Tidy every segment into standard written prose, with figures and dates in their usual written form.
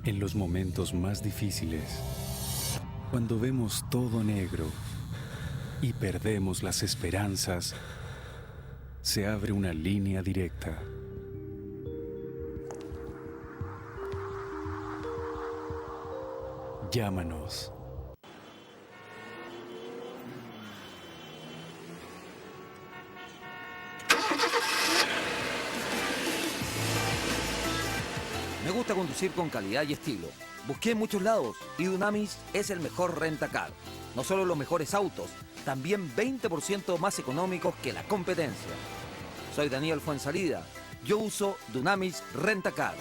En los momentos más difíciles, cuando vemos todo negro y perdemos las esperanzas, se abre una línea directa. Llámanos. Me gusta conducir con calidad y estilo. Busqué en muchos lados y Dunamis es el mejor rentacar. No solo los mejores autos, también 20% más económicos que la competencia. Soy Daniel Fuensalida. Yo uso Dunamis Rentacar.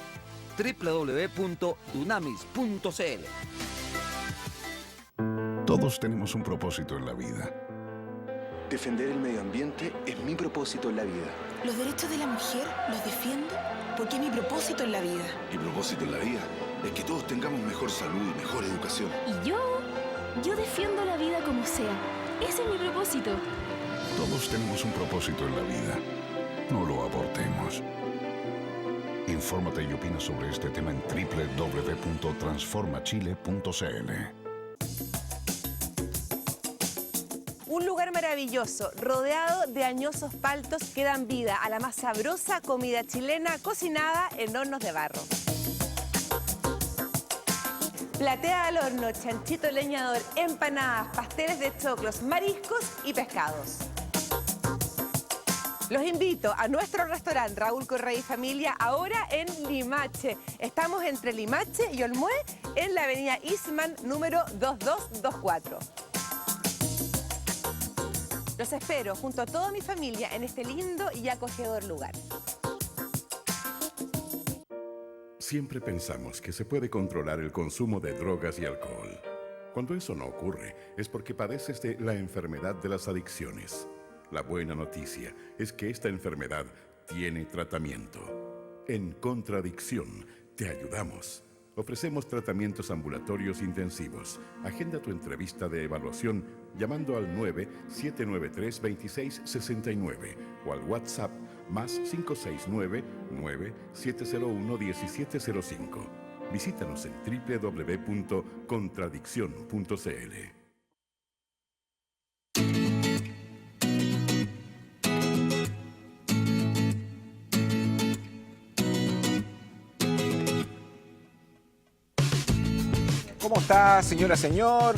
www.dunamis.cl. Todos tenemos un propósito en la vida. Defender el medio ambiente es mi propósito en la vida. Los derechos de la mujer los defiendo porque es mi propósito en la vida. Mi propósito en la vida es que todos tengamos mejor salud y mejor educación. Y yo defiendo la vida como sea. Ese es mi propósito. Todos tenemos un propósito en la vida. No lo abortemos. Infórmate y opina sobre este tema en www.transformachile.cl. Un lugar maravilloso, rodeado de añosos paltos que dan vida a la más sabrosa comida chilena cocinada en hornos de barro. Platea al horno, chanchito leñador, empanadas, pasteles de choclos, mariscos y pescados. Los invito a nuestro restaurante Raúl Correa y Familia, ahora en Limache. Estamos entre Limache y Olmué, en la avenida Eastman, número 2224. Los espero junto a toda mi familia en este lindo y acogedor lugar. Siempre pensamos que se puede controlar el consumo de drogas y alcohol. Cuando eso no ocurre, es porque padeces de la enfermedad de las adicciones. La buena noticia es que esta enfermedad tiene tratamiento. En Contradicción te ayudamos. Ofrecemos tratamientos ambulatorios intensivos. Agenda tu entrevista de evaluación llamando al 9-793-2669 o al WhatsApp más 569-9701-1705. Visítanos en www.contradicción.cl. ¿Cómo está, señora, señor?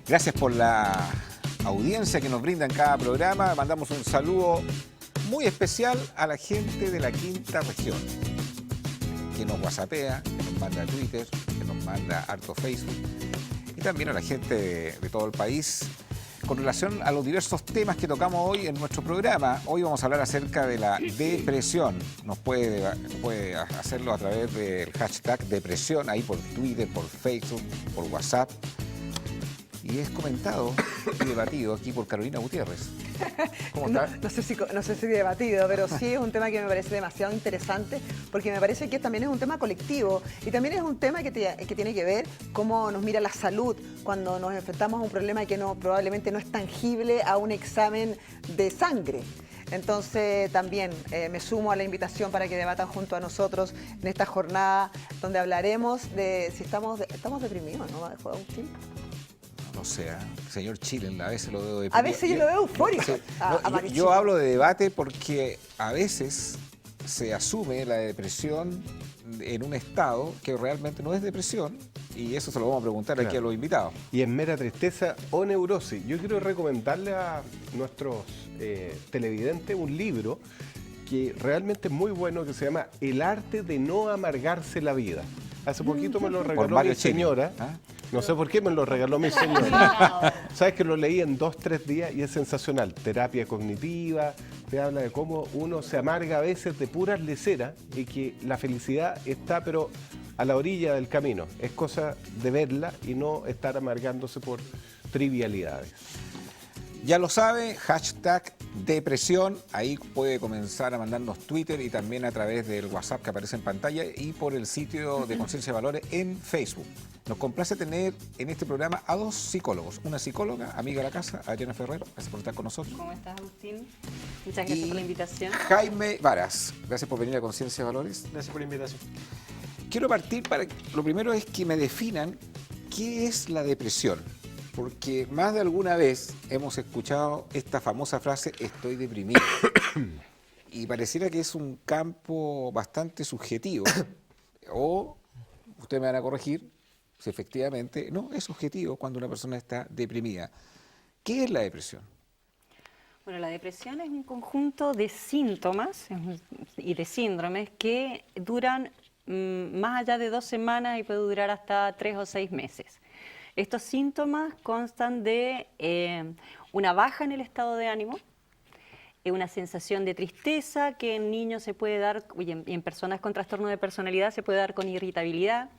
Gracias por la audiencia que nos brinda en cada programa. Mandamos un saludo muy especial a la gente de la quinta región, que nos whatsappea, que nos manda Twitter, que nos manda harto Facebook, y también a la gente de todo el país con relación a los diversos temas que tocamos hoy en nuestro programa. Hoy vamos a hablar acerca de la depresión. Nos puede hacerlo a través del hashtag depresión, ahí por Twitter, por Facebook, por WhatsApp. Y es comentado y debatido aquí por Carolina Gutiérrez. ¿Cómo está? No sé si debatido, pero sí es un tema que me parece demasiado interesante, porque me parece que también es un tema colectivo y también es un tema que tiene que ver cómo nos mira la salud cuando nos enfrentamos a un problema que probablemente no es tangible a un examen de sangre. Entonces también me sumo a la invitación para que debatan junto a nosotros en esta jornada donde hablaremos de si estamos deprimidos, ¿no? Agustín. No sé, señor Chile, a veces lo veo deprimido. A veces yo lo veo eufórico. Sí. Yo hablo de debate porque a veces se asume la depresión en un estado que realmente no es depresión, y eso se lo vamos a preguntar aquí a los invitados. Y es mera tristeza o neurosis. Yo quiero recomendarle a nuestros televidentes un libro que realmente es muy bueno, que se llama El arte de no amargarse la vida. Hace poquito me lo regaló mi señora. ¿Ah? No sé por qué me lo regaló mi señora. Sabes que lo leí en 2-3 días y es sensacional. Terapia cognitiva, te habla de cómo uno se amarga a veces de puras leceras y que la felicidad está pero a la orilla del camino. Es cosa de verla y no estar amargándose por trivialidades. Ya lo sabe, hashtag depresión, ahí puede comenzar a mandarnos Twitter y también a través del WhatsApp que aparece en pantalla y por el sitio de Conciencia de Valores en Facebook. Nos complace tener en este programa a dos psicólogos, una psicóloga, amiga de la casa, Adriana Ferrero, gracias por estar con nosotros. ¿Cómo estás, Agustín? Muchas gracias por la invitación. Jaime Varas, gracias por venir a Conciencia de Valores. Gracias por la invitación. quiero partir lo primero es que me definan qué es la depresión. Porque más de alguna vez hemos escuchado esta famosa frase, estoy deprimido. Y pareciera que es un campo bastante subjetivo. O, ustedes me van a corregir, si efectivamente no es subjetivo cuando una persona está deprimida. ¿Qué es la depresión? Bueno, la depresión es un conjunto de síntomas y de síndromes que duran más allá de 2 semanas y puede durar hasta 3 o 6 meses. Estos síntomas constan de una baja en el estado de ánimo, una sensación de tristeza que en niños se puede dar, y en personas con trastorno de personalidad se puede dar con irritabilidad.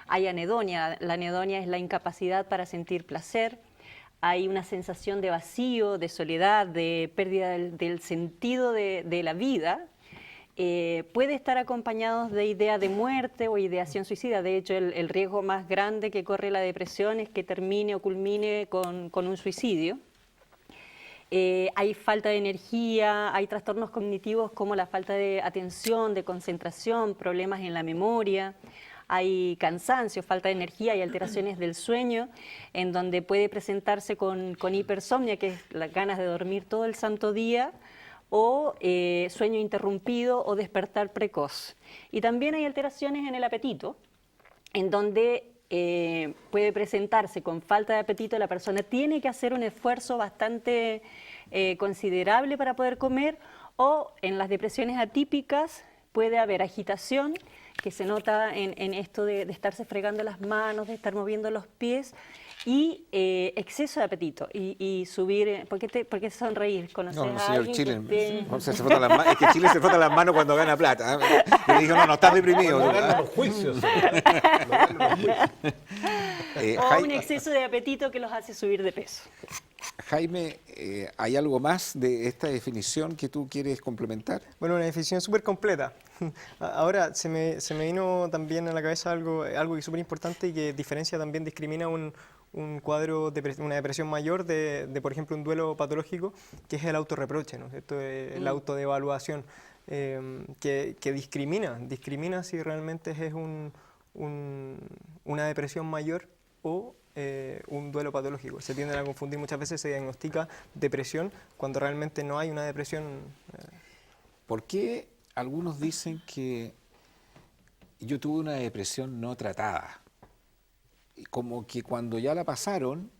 Hay anedonia, la anedonia es la incapacidad para sentir placer. Hay una sensación de vacío, de soledad, de pérdida del sentido de la vida. Puede estar acompañado de idea de muerte o ideación suicida. De hecho, el riesgo más grande que corre la depresión es que termine o culmine con un suicidio. Hay falta de energía, hay trastornos cognitivos como la falta de atención, de concentración, problemas en la memoria. Hay cansancio, falta de energía y alteraciones del sueño, en donde puede presentarse con hipersomnia, que es las ganas de dormir todo el santo día, o sueño interrumpido o despertar precoz. Y también hay alteraciones en el apetito, en donde puede presentarse con falta de apetito, la persona tiene que hacer un esfuerzo bastante considerable para poder comer, o en las depresiones atípicas puede haber agitación, que se nota en esto de estarse fregando las manos, de estar moviendo los pies, y exceso de apetito, y subir. ¿Por qué sonreír? ¿Conoces No, a señor alguien Chile, que esté... se frota las manos, es que Chile se frota las manos cuando gana plata. Y le dijo, no, estás deprimido. Cuando gana los juicios. O un exceso de apetito que los hace subir de peso. Jaime, ¿hay algo más de esta definición que tú quieres complementar? Bueno, una definición súper completa. Ahora, se me vino también a la cabeza algo que es súper importante y que diferencia también, discrimina un cuadro, una depresión mayor de, por ejemplo, un duelo patológico, que es el autorreproche, ¿no? Esto es la autodevaluación, que discrimina si realmente es una depresión mayor o un duelo patológico. Se tienden a confundir, muchas veces se diagnostica depresión cuando realmente no hay una depresión. ¿Por qué algunos dicen que yo tuve una depresión no tratada? Como que cuando ya la pasaron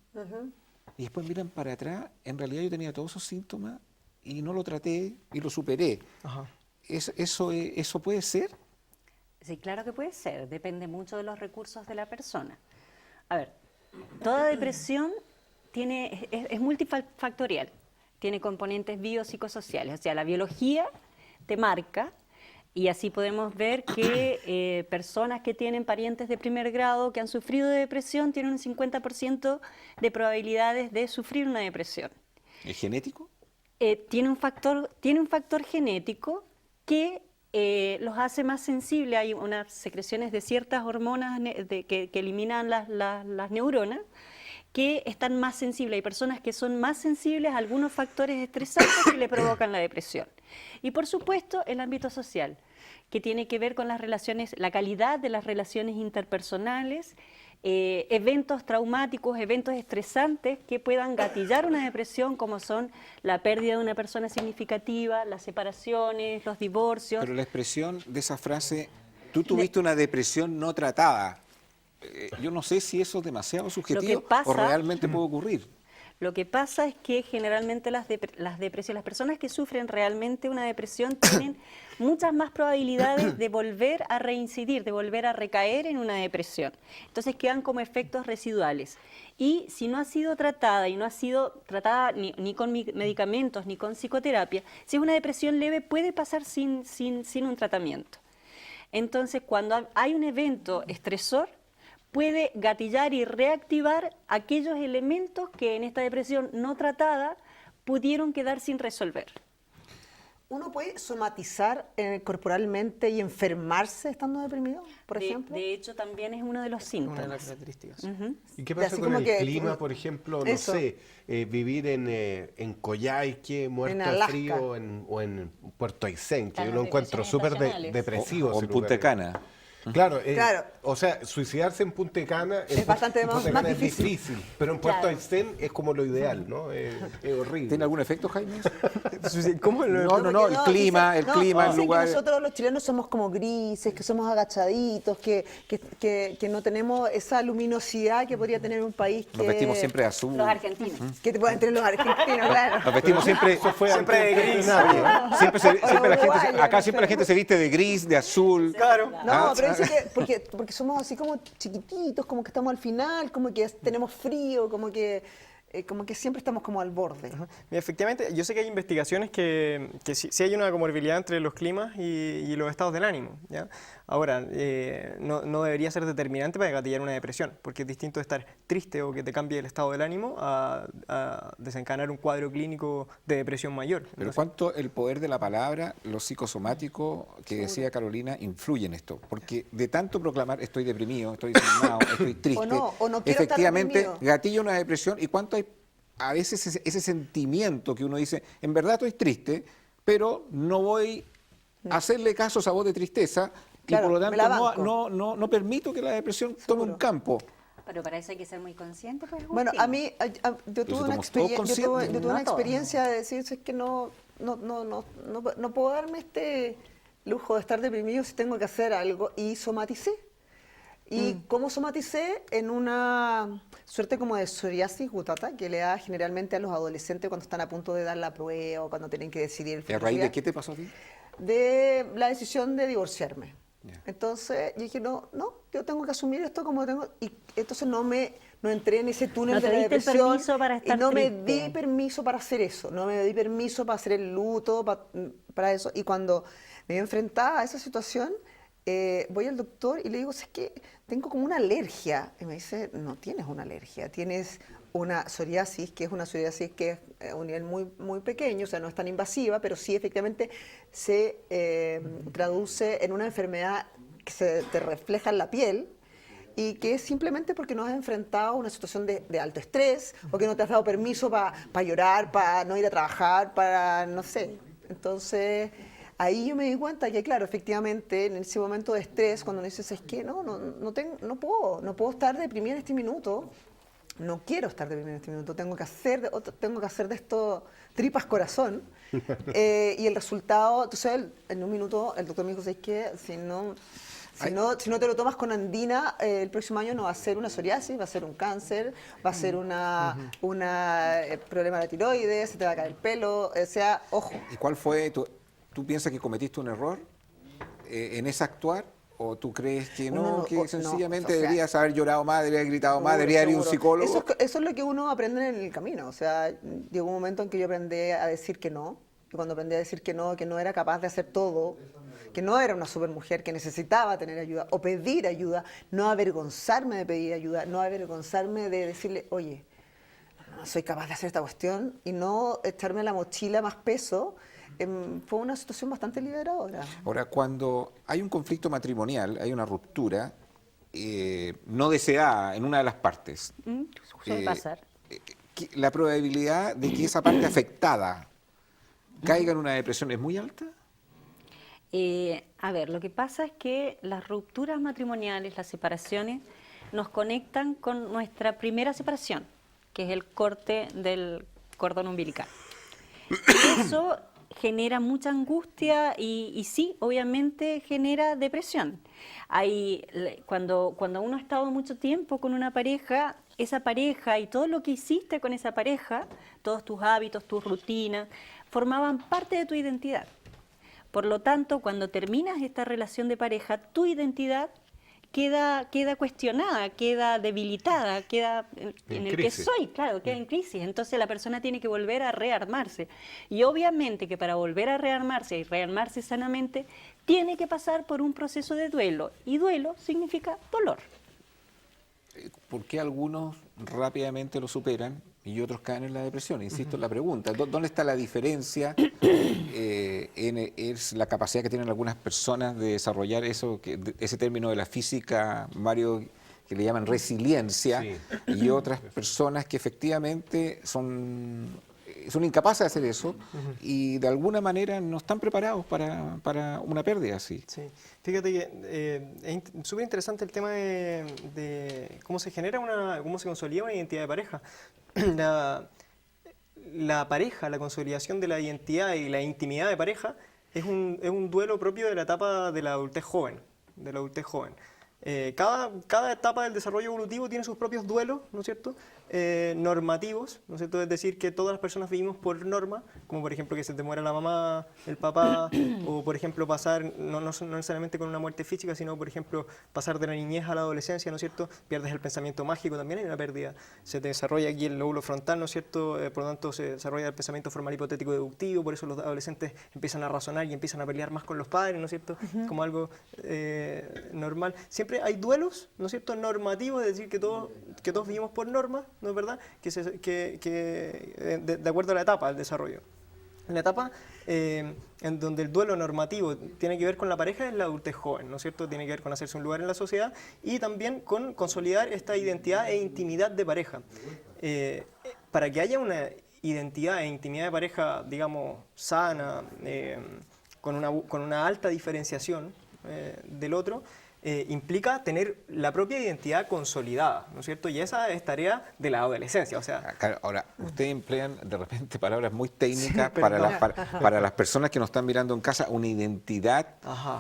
y después miran para atrás, en realidad yo tenía todos esos síntomas y no lo traté y lo superé. ¿Eso puede ser? Sí, claro que puede ser. Depende mucho de los recursos de la persona. A ver, toda depresión es multifactorial, tiene componentes biopsicosociales, o sea, la biología te marca, y así podemos ver que personas que tienen parientes de primer grado que han sufrido de depresión tienen un 50% de probabilidades de sufrir una depresión. ¿Es genético? Tiene un factor genético que los hace más sensibles. Hay unas secreciones de ciertas hormonas que eliminan las neuronas, que están más sensibles. Hay personas que son más sensibles a algunos factores estresantes que le provocan la depresión. Y por supuesto el ámbito social, que tiene que ver con las relaciones, la calidad de las relaciones interpersonales, eventos traumáticos, eventos estresantes que puedan gatillar una depresión, como son la pérdida de una persona significativa, las separaciones, los divorcios. Pero la expresión de esa frase, tú tuviste una depresión no tratada, yo no sé si eso es demasiado subjetivo o realmente puede ocurrir. Lo que pasa es que generalmente las personas que sufren realmente una depresión tienen muchas más probabilidades de volver a reincidir, de volver a recaer en una depresión. Entonces quedan como efectos residuales. Y si no ha sido tratada, y no ha sido tratada ni con medicamentos ni con psicoterapia, si es una depresión leve puede pasar sin un tratamiento. Entonces cuando hay un evento estresor, puede gatillar y reactivar aquellos elementos que en esta depresión no tratada pudieron quedar sin resolver. ¿Uno puede somatizar corporalmente y enfermarse estando deprimido, por ejemplo? De hecho, también es uno de los síntomas. Una de las características. ¿Y qué pasa con el clima, por ejemplo? No sé, vivir en Coyhaique, muerto de frío, o en Puerto Aysén, que yo lo encuentro súper depresivo. O en Punta Cana. Claro, o sea, suicidarse en Punta Cana es bastante más difícil, pero en Puerto Aysén es como lo ideal, ¿no? Es horrible. ¿Tiene algún efecto, Jaime? ¿Cómo? No, el clima, el lugar. Que nosotros los chilenos somos como grises, que somos agachaditos, que no tenemos esa luminosidad que podría tener un país que... Nos vestimos siempre de azul. Los argentinos. Que te pueden tener los argentinos, claro. Nos vestimos siempre de gris. Acá siempre la gente se viste de gris, de azul. Claro. No, pero dice que porque somos así como chiquititos, como que estamos al final, como que tenemos frío, como que siempre estamos como al borde. Efectivamente, yo sé que hay investigaciones que sí hay una comorbilidad entre los climas y los estados del ánimo, ¿ya? Ahora, no debería ser determinante para gatillar una depresión, porque es distinto estar triste o que te cambie el estado del ánimo a desencadenar un cuadro clínico de depresión mayor. Pero Entonces, ¿cuánto el poder de la palabra, lo psicosomático que decía Carolina, influye en esto? Porque de tanto proclamar estoy deprimido, estoy desanimado, estoy triste, o no quiero efectivamente estar deprimido. gatilla una depresión. ¿Y cuánto hay a veces ese sentimiento que uno dice, en verdad estoy triste, pero no voy a hacerle caso a esa voz de tristeza, claro, y por lo tanto no permito que la depresión tome un campo? Pero para eso hay que ser muy consciente, pues. Bueno, a mí, yo tuve una experiencia de decir, es que no puedo darme este lujo de estar deprimido si tengo que hacer algo, y somaticé. ¿Y cómo somaticé? En una suerte como de psoriasis gutata que le da generalmente a los adolescentes cuando están a punto de dar la prueba o cuando tienen que decidir. ¿Y a raíz de qué te pasó a ti? De la decisión de divorciarme. Yeah. Entonces yo dije, no, yo tengo que asumir esto como tengo, y entonces no entré en ese túnel de la depresión y no me di permiso para hacer eso, no me di permiso para hacer el luto, para eso. Y cuando me enfrentaba a esa situación, voy al doctor y le digo, es que tengo como una alergia. Y me dice, no tienes una alergia, tienes una psoriasis, que es una psoriasis que es a un nivel muy, muy pequeño, o sea, no es tan invasiva, pero sí efectivamente se traduce en una enfermedad que se te refleja en la piel y que es simplemente porque no has enfrentado una situación de alto estrés o que no te has dado permiso para llorar, para no ir a trabajar, para no sé. Entonces, ahí yo me di cuenta que, claro, efectivamente, en ese momento de estrés, cuando dices, es que no puedo estar deprimida en este minuto, no quiero estar deprimida en este minuto, tengo que hacer de esto tripas corazón. Y el resultado, entonces, en un minuto, el doctor me dijo, ¿sabes qué? Si no te lo tomas con andina, el próximo año no va a ser una psoriasis, va a ser un cáncer, va a ser un problema de tiroides, se te va a caer el pelo, o sea, ojo. ¿Y cuál fue ¿Tú piensas que cometiste un error en ese actuar? ¿O tú crees que sencillamente deberías haber llorado más, deberías haber gritado más, deberías haber ido a un psicólogo? Eso es lo que uno aprende en el camino. O sea, llegó un momento en que yo aprendí a decir que no. Y cuando aprendí a decir que no era capaz de hacer todo, que no era una supermujer, que necesitaba tener ayuda o pedir ayuda, no avergonzarme de pedir ayuda, no avergonzarme de decirle, oye, no soy capaz de hacer esta cuestión, y no echarme en la mochila más peso. Fue una situación bastante liberadora. Ahora, cuando hay un conflicto matrimonial, hay una ruptura no deseada en una de las partes, suele pasar. ¿La probabilidad de que esa parte afectada caiga en una depresión es muy alta? A ver, lo que pasa es que las rupturas matrimoniales, las separaciones, nos conectan con nuestra primera separación, que es el corte del cordón umbilical. Eso genera mucha angustia y sí, obviamente genera depresión. Cuando uno ha estado mucho tiempo con una pareja, esa pareja y todo lo que hiciste con esa pareja, todos tus hábitos, tus rutinas, formaban parte de tu identidad. Por lo tanto, cuando terminas esta relación de pareja, tu identidad queda cuestionada, queda debilitada, queda en el que soy, claro, queda en crisis. Entonces la persona tiene que volver a rearmarse. Y obviamente que para volver a rearmarse y rearmarse sanamente, tiene que pasar por un proceso de duelo. Y duelo significa dolor. ¿Por qué algunos rápidamente lo superan y otros caen en la depresión? Insisto en la pregunta. ¿Dónde está la diferencia? Es la capacidad que tienen algunas personas de desarrollar ese término de la física, Mario, que le llaman resiliencia, y otras personas que efectivamente son son incapaces de hacer eso y de alguna manera no están preparados para una pérdida así. Sí. Fíjate que es súper interesante el tema de cómo se genera cómo se consolida una identidad de pareja. La pareja, la consolidación de la identidad y la intimidad de pareja es un duelo propio de la etapa de la adultez joven. Cada etapa del desarrollo evolutivo tiene sus propios duelos, ¿no es cierto?, normativos, ¿no es cierto?, es decir, que todas las personas vivimos por norma, como por ejemplo que se te muera la mamá, el papá, o por ejemplo pasar, no necesariamente con una muerte física, sino por ejemplo pasar de la niñez a la adolescencia, ¿no es cierto?, pierdes el pensamiento mágico, también hay una pérdida, se te desarrolla aquí el lóbulo frontal, ¿no es cierto?, por lo tanto se desarrolla el pensamiento formal hipotético deductivo, por eso los adolescentes empiezan a razonar y empiezan a pelear más con los padres, ¿no es cierto?, como algo normal. Siempre hay duelos, ¿no es cierto?, normativos, es decir, que todos vivimos por normas, ¿no es verdad?, de acuerdo a la etapa del desarrollo. La etapa en donde el duelo normativo tiene que ver con la pareja es la adultez joven, ¿no es cierto?, tiene que ver con hacerse un lugar en la sociedad y también con consolidar esta identidad e intimidad de pareja. Para que haya una identidad e intimidad de pareja, digamos, sana, con una alta diferenciación del otro, implica tener la propia identidad consolidada, ¿no es cierto? Y esa es tarea de la adolescencia, o sea... Claro, ahora, ustedes emplean de repente palabras muy técnicas para las personas que nos están mirando en casa, una identidad,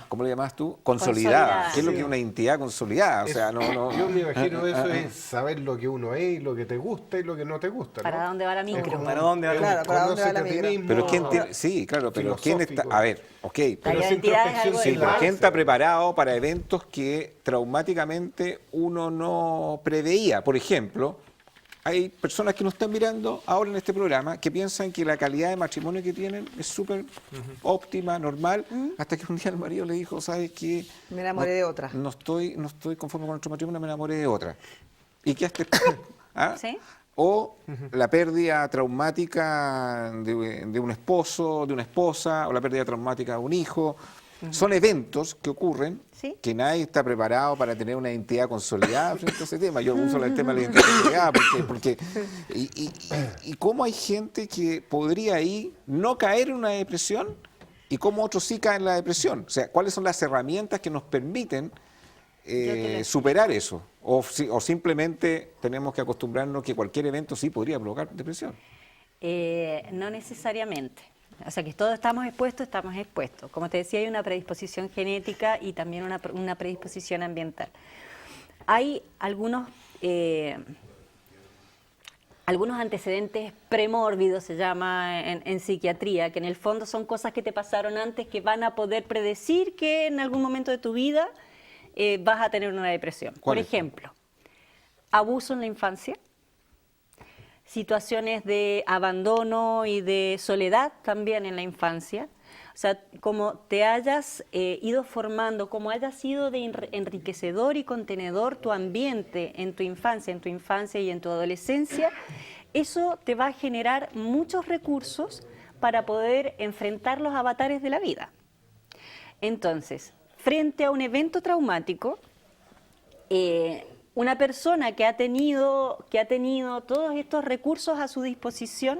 ¿cómo le llamas tú? Consolidada. ¿Qué es lo que es una identidad consolidada? O sea, yo me imagino eso es saber lo que uno es y lo que te gusta y lo que no te gusta, ¿no? ¿Para dónde va la micro? ¿Para dónde va la micro? Pero ¿quién tiene...? Sí, claro, pero ¿quién está...? A ver, ok. Pero ¿quién está preparado para eventos que traumáticamente uno no preveía? Por ejemplo, hay personas que nos están mirando ahora en este programa que piensan que la calidad de matrimonio que tienen es súper óptima, normal, hasta que un día el marido le dijo, ¿sabes qué? Me enamoré de otra. No estoy conforme con nuestro matrimonio, me enamoré de otra. ¿Y qué haces? ¿Sí? O la pérdida traumática de un esposo, de una esposa, o la pérdida traumática de un hijo. Son eventos que ocurren, que nadie está preparado para tener una identidad consolidada frente a ese tema. Yo uso el tema de la identidad consolidada porque y cómo hay gente que podría ahí no caer en una depresión y cómo otros sí caen en la depresión. O sea, ¿cuáles son las herramientas que nos permiten superar eso? O simplemente tenemos que acostumbrarnos que cualquier evento sí podría provocar depresión. No necesariamente. O sea, que todos estamos expuestos. Como te decía, hay una predisposición genética y también una predisposición ambiental. Hay algunos antecedentes premórbidos, se llama en psiquiatría, que en el fondo son cosas que te pasaron antes que van a poder predecir que en algún momento de tu vida vas a tener una depresión. Por ejemplo, abuso en la infancia, situaciones de abandono y de soledad también en la infancia. O sea, como te hayas ido formando, como hayas sido de enriquecedor y contenedor tu ambiente en tu infancia y en tu adolescencia, eso te va a generar muchos recursos para poder enfrentar los avatares de la vida. Entonces, frente a un evento traumático, una persona que ha tenido todos estos recursos a su disposición,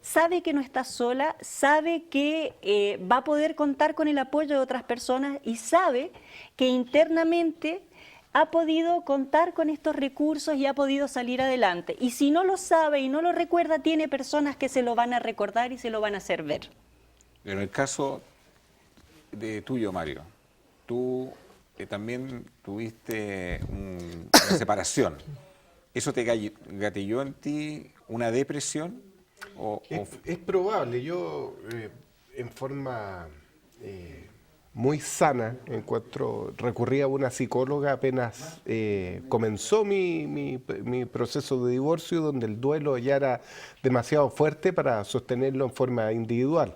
sabe que no está sola, sabe que va a poder contar con el apoyo de otras personas y sabe que internamente ha podido contar con estos recursos y ha podido salir adelante. Y si no lo sabe y no lo recuerda, tiene personas que se lo van a recordar y se lo van a hacer ver. En el caso de tuyo, Mario, tú también tuviste una separación. ¿Eso te gatilló en ti una depresión? Es probable. Yo, en forma muy sana, recurrí a una psicóloga apenas comenzó mi proceso de divorcio, donde el duelo ya era demasiado fuerte para sostenerlo en forma individual.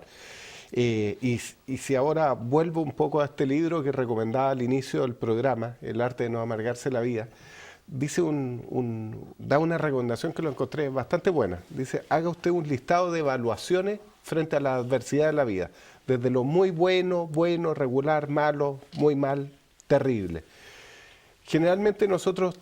Y si ahora vuelvo un poco a este libro que recomendaba al inicio del programa, El arte de no amargarse la vida, dice da una recomendación que lo encontré bastante buena. Dice, haga usted un listado de evaluaciones frente a la adversidad de la vida, desde lo muy bueno, regular, malo, muy mal, terrible. Generalmente nosotros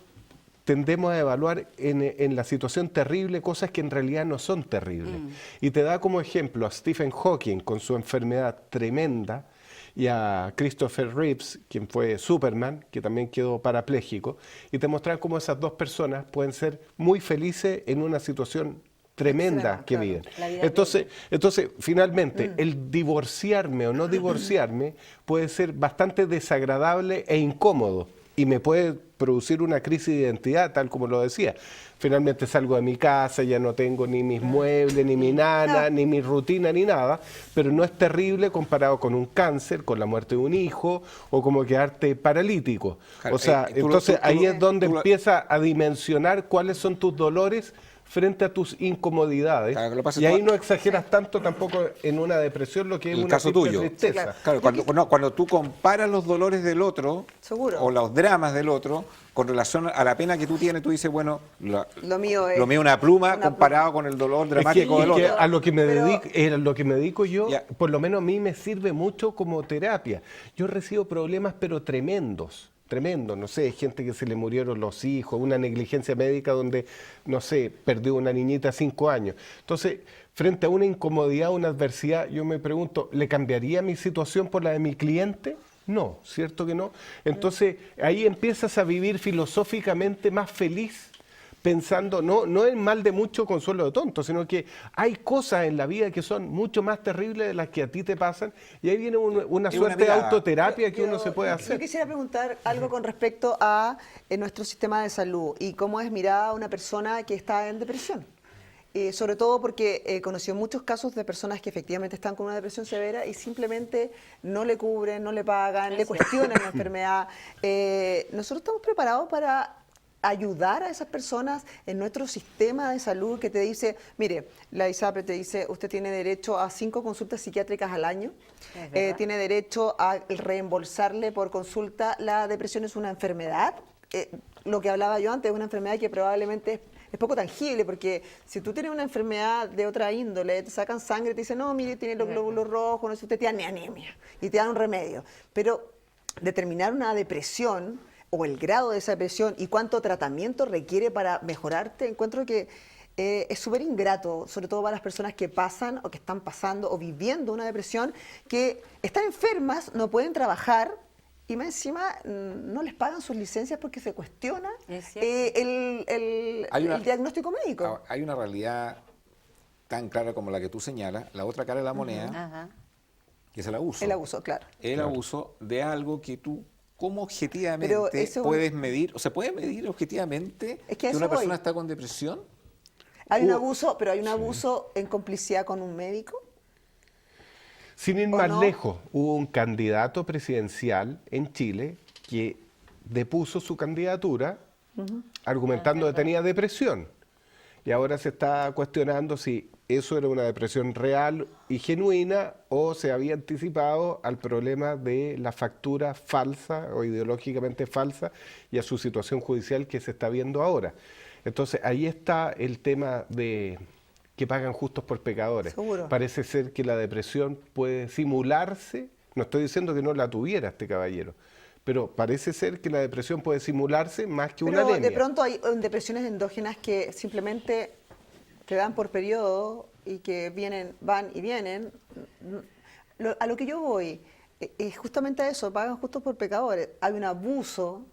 tendemos a evaluar en la situación terrible cosas que en realidad no son terribles. Y te da como ejemplo a Stephen Hawking con su enfermedad tremenda, y a Christopher Reeves, quien fue Superman, que también quedó parapléjico, y te muestran cómo esas dos personas pueden ser muy felices en una situación tremenda que viven. Entonces, finalmente, el divorciarme o no divorciarme puede ser bastante desagradable e incómodo, y me puede producir una crisis de identidad, tal como lo decía. Finalmente salgo de mi casa, ya no tengo ni mis muebles, ni mi nana, ni mi rutina, ni nada, pero no es terrible comparado con un cáncer, con la muerte de un hijo, o como quedarte paralítico. Claro, o sea, entonces ahí es donde empieza a dimensionar cuáles son tus dolores frente a tus incomodidades, y ahí no exageras tanto tampoco en una depresión, lo que es el una caso tuyo. tristeza. Claro, cuando tú comparas los dolores del otro, o los dramas del otro, con relación a la pena que tú tienes, tú dices, bueno, lo mío es una pluma comparado con el dolor dramático del otro. A lo que me dedico yo, por lo menos a mí me sirve mucho como terapia. Yo recibo problemas pero tremendos, no sé, gente que se le murieron los hijos, una negligencia médica donde, no sé, perdió una niñita 5 años. Entonces, frente a una incomodidad, una adversidad, yo me pregunto, ¿le cambiaría mi situación por la de mi cliente? No, ¿cierto que no? Entonces, ahí empiezas a vivir filosóficamente más feliz, pensando, no en mal de mucho consuelo de tonto, sino que hay cosas en la vida que son mucho más terribles de las que a ti te pasan, y ahí viene una suerte de autoterapia que uno se puede hacer. Yo quisiera preguntar algo con respecto a nuestro sistema de salud y cómo es mirada una persona que está en depresión. Sobre todo porque he conocido muchos casos de personas que efectivamente están con una depresión severa y simplemente no le cubren, no le pagan, le cuestionan la enfermedad. Nosotros estamos preparados para ayudar a esas personas en nuestro sistema de salud que te dice, mire, la ISAPRE te dice, usted tiene derecho a 5 consultas psiquiátricas al año, tiene derecho a reembolsarle por consulta, la depresión es una enfermedad, lo que hablaba yo antes, es una enfermedad que probablemente es poco tangible, porque si tú tienes una enfermedad de otra índole, te sacan sangre, te dicen, no, mire, tiene los glóbulos rojos, no sé, usted tiene anemia, y te dan un remedio, pero determinar una depresión o el grado de esa depresión y cuánto tratamiento requiere para mejorarte, encuentro que es súper ingrato, sobre todo para las personas que pasan o que están pasando o viviendo una depresión, que están enfermas, no pueden trabajar y más encima no les pagan sus licencias porque se cuestiona el diagnóstico médico. Hay una realidad tan clara como la que tú señalas, la otra cara de la moneda, que es el abuso. El abuso, claro. El abuso de algo que tú, ¿cómo objetivamente puedes medir? O sea, ¿puedes medir objetivamente que una persona está con depresión? Hay un abuso, pero hay un abuso en complicidad con un médico. Sin ir más lejos, hubo un candidato presidencial en Chile que depuso su candidatura argumentando que tenía depresión. Y ahora se está cuestionando si eso era una depresión real y genuina o se había anticipado al problema de la factura falsa o ideológicamente falsa y a su situación judicial que se está viendo ahora. Entonces ahí está el tema de que pagan justos por pecadores. Seguro. Parece ser que la depresión puede simularse, no estoy diciendo que no la tuviera este caballero, pero parece ser que la depresión puede simularse más que una anemia. De pronto hay depresiones endógenas que simplemente te dan por periodo y que van y vienen. A lo que yo voy es justamente a eso, pagan justos por pecadores. Hay un abuso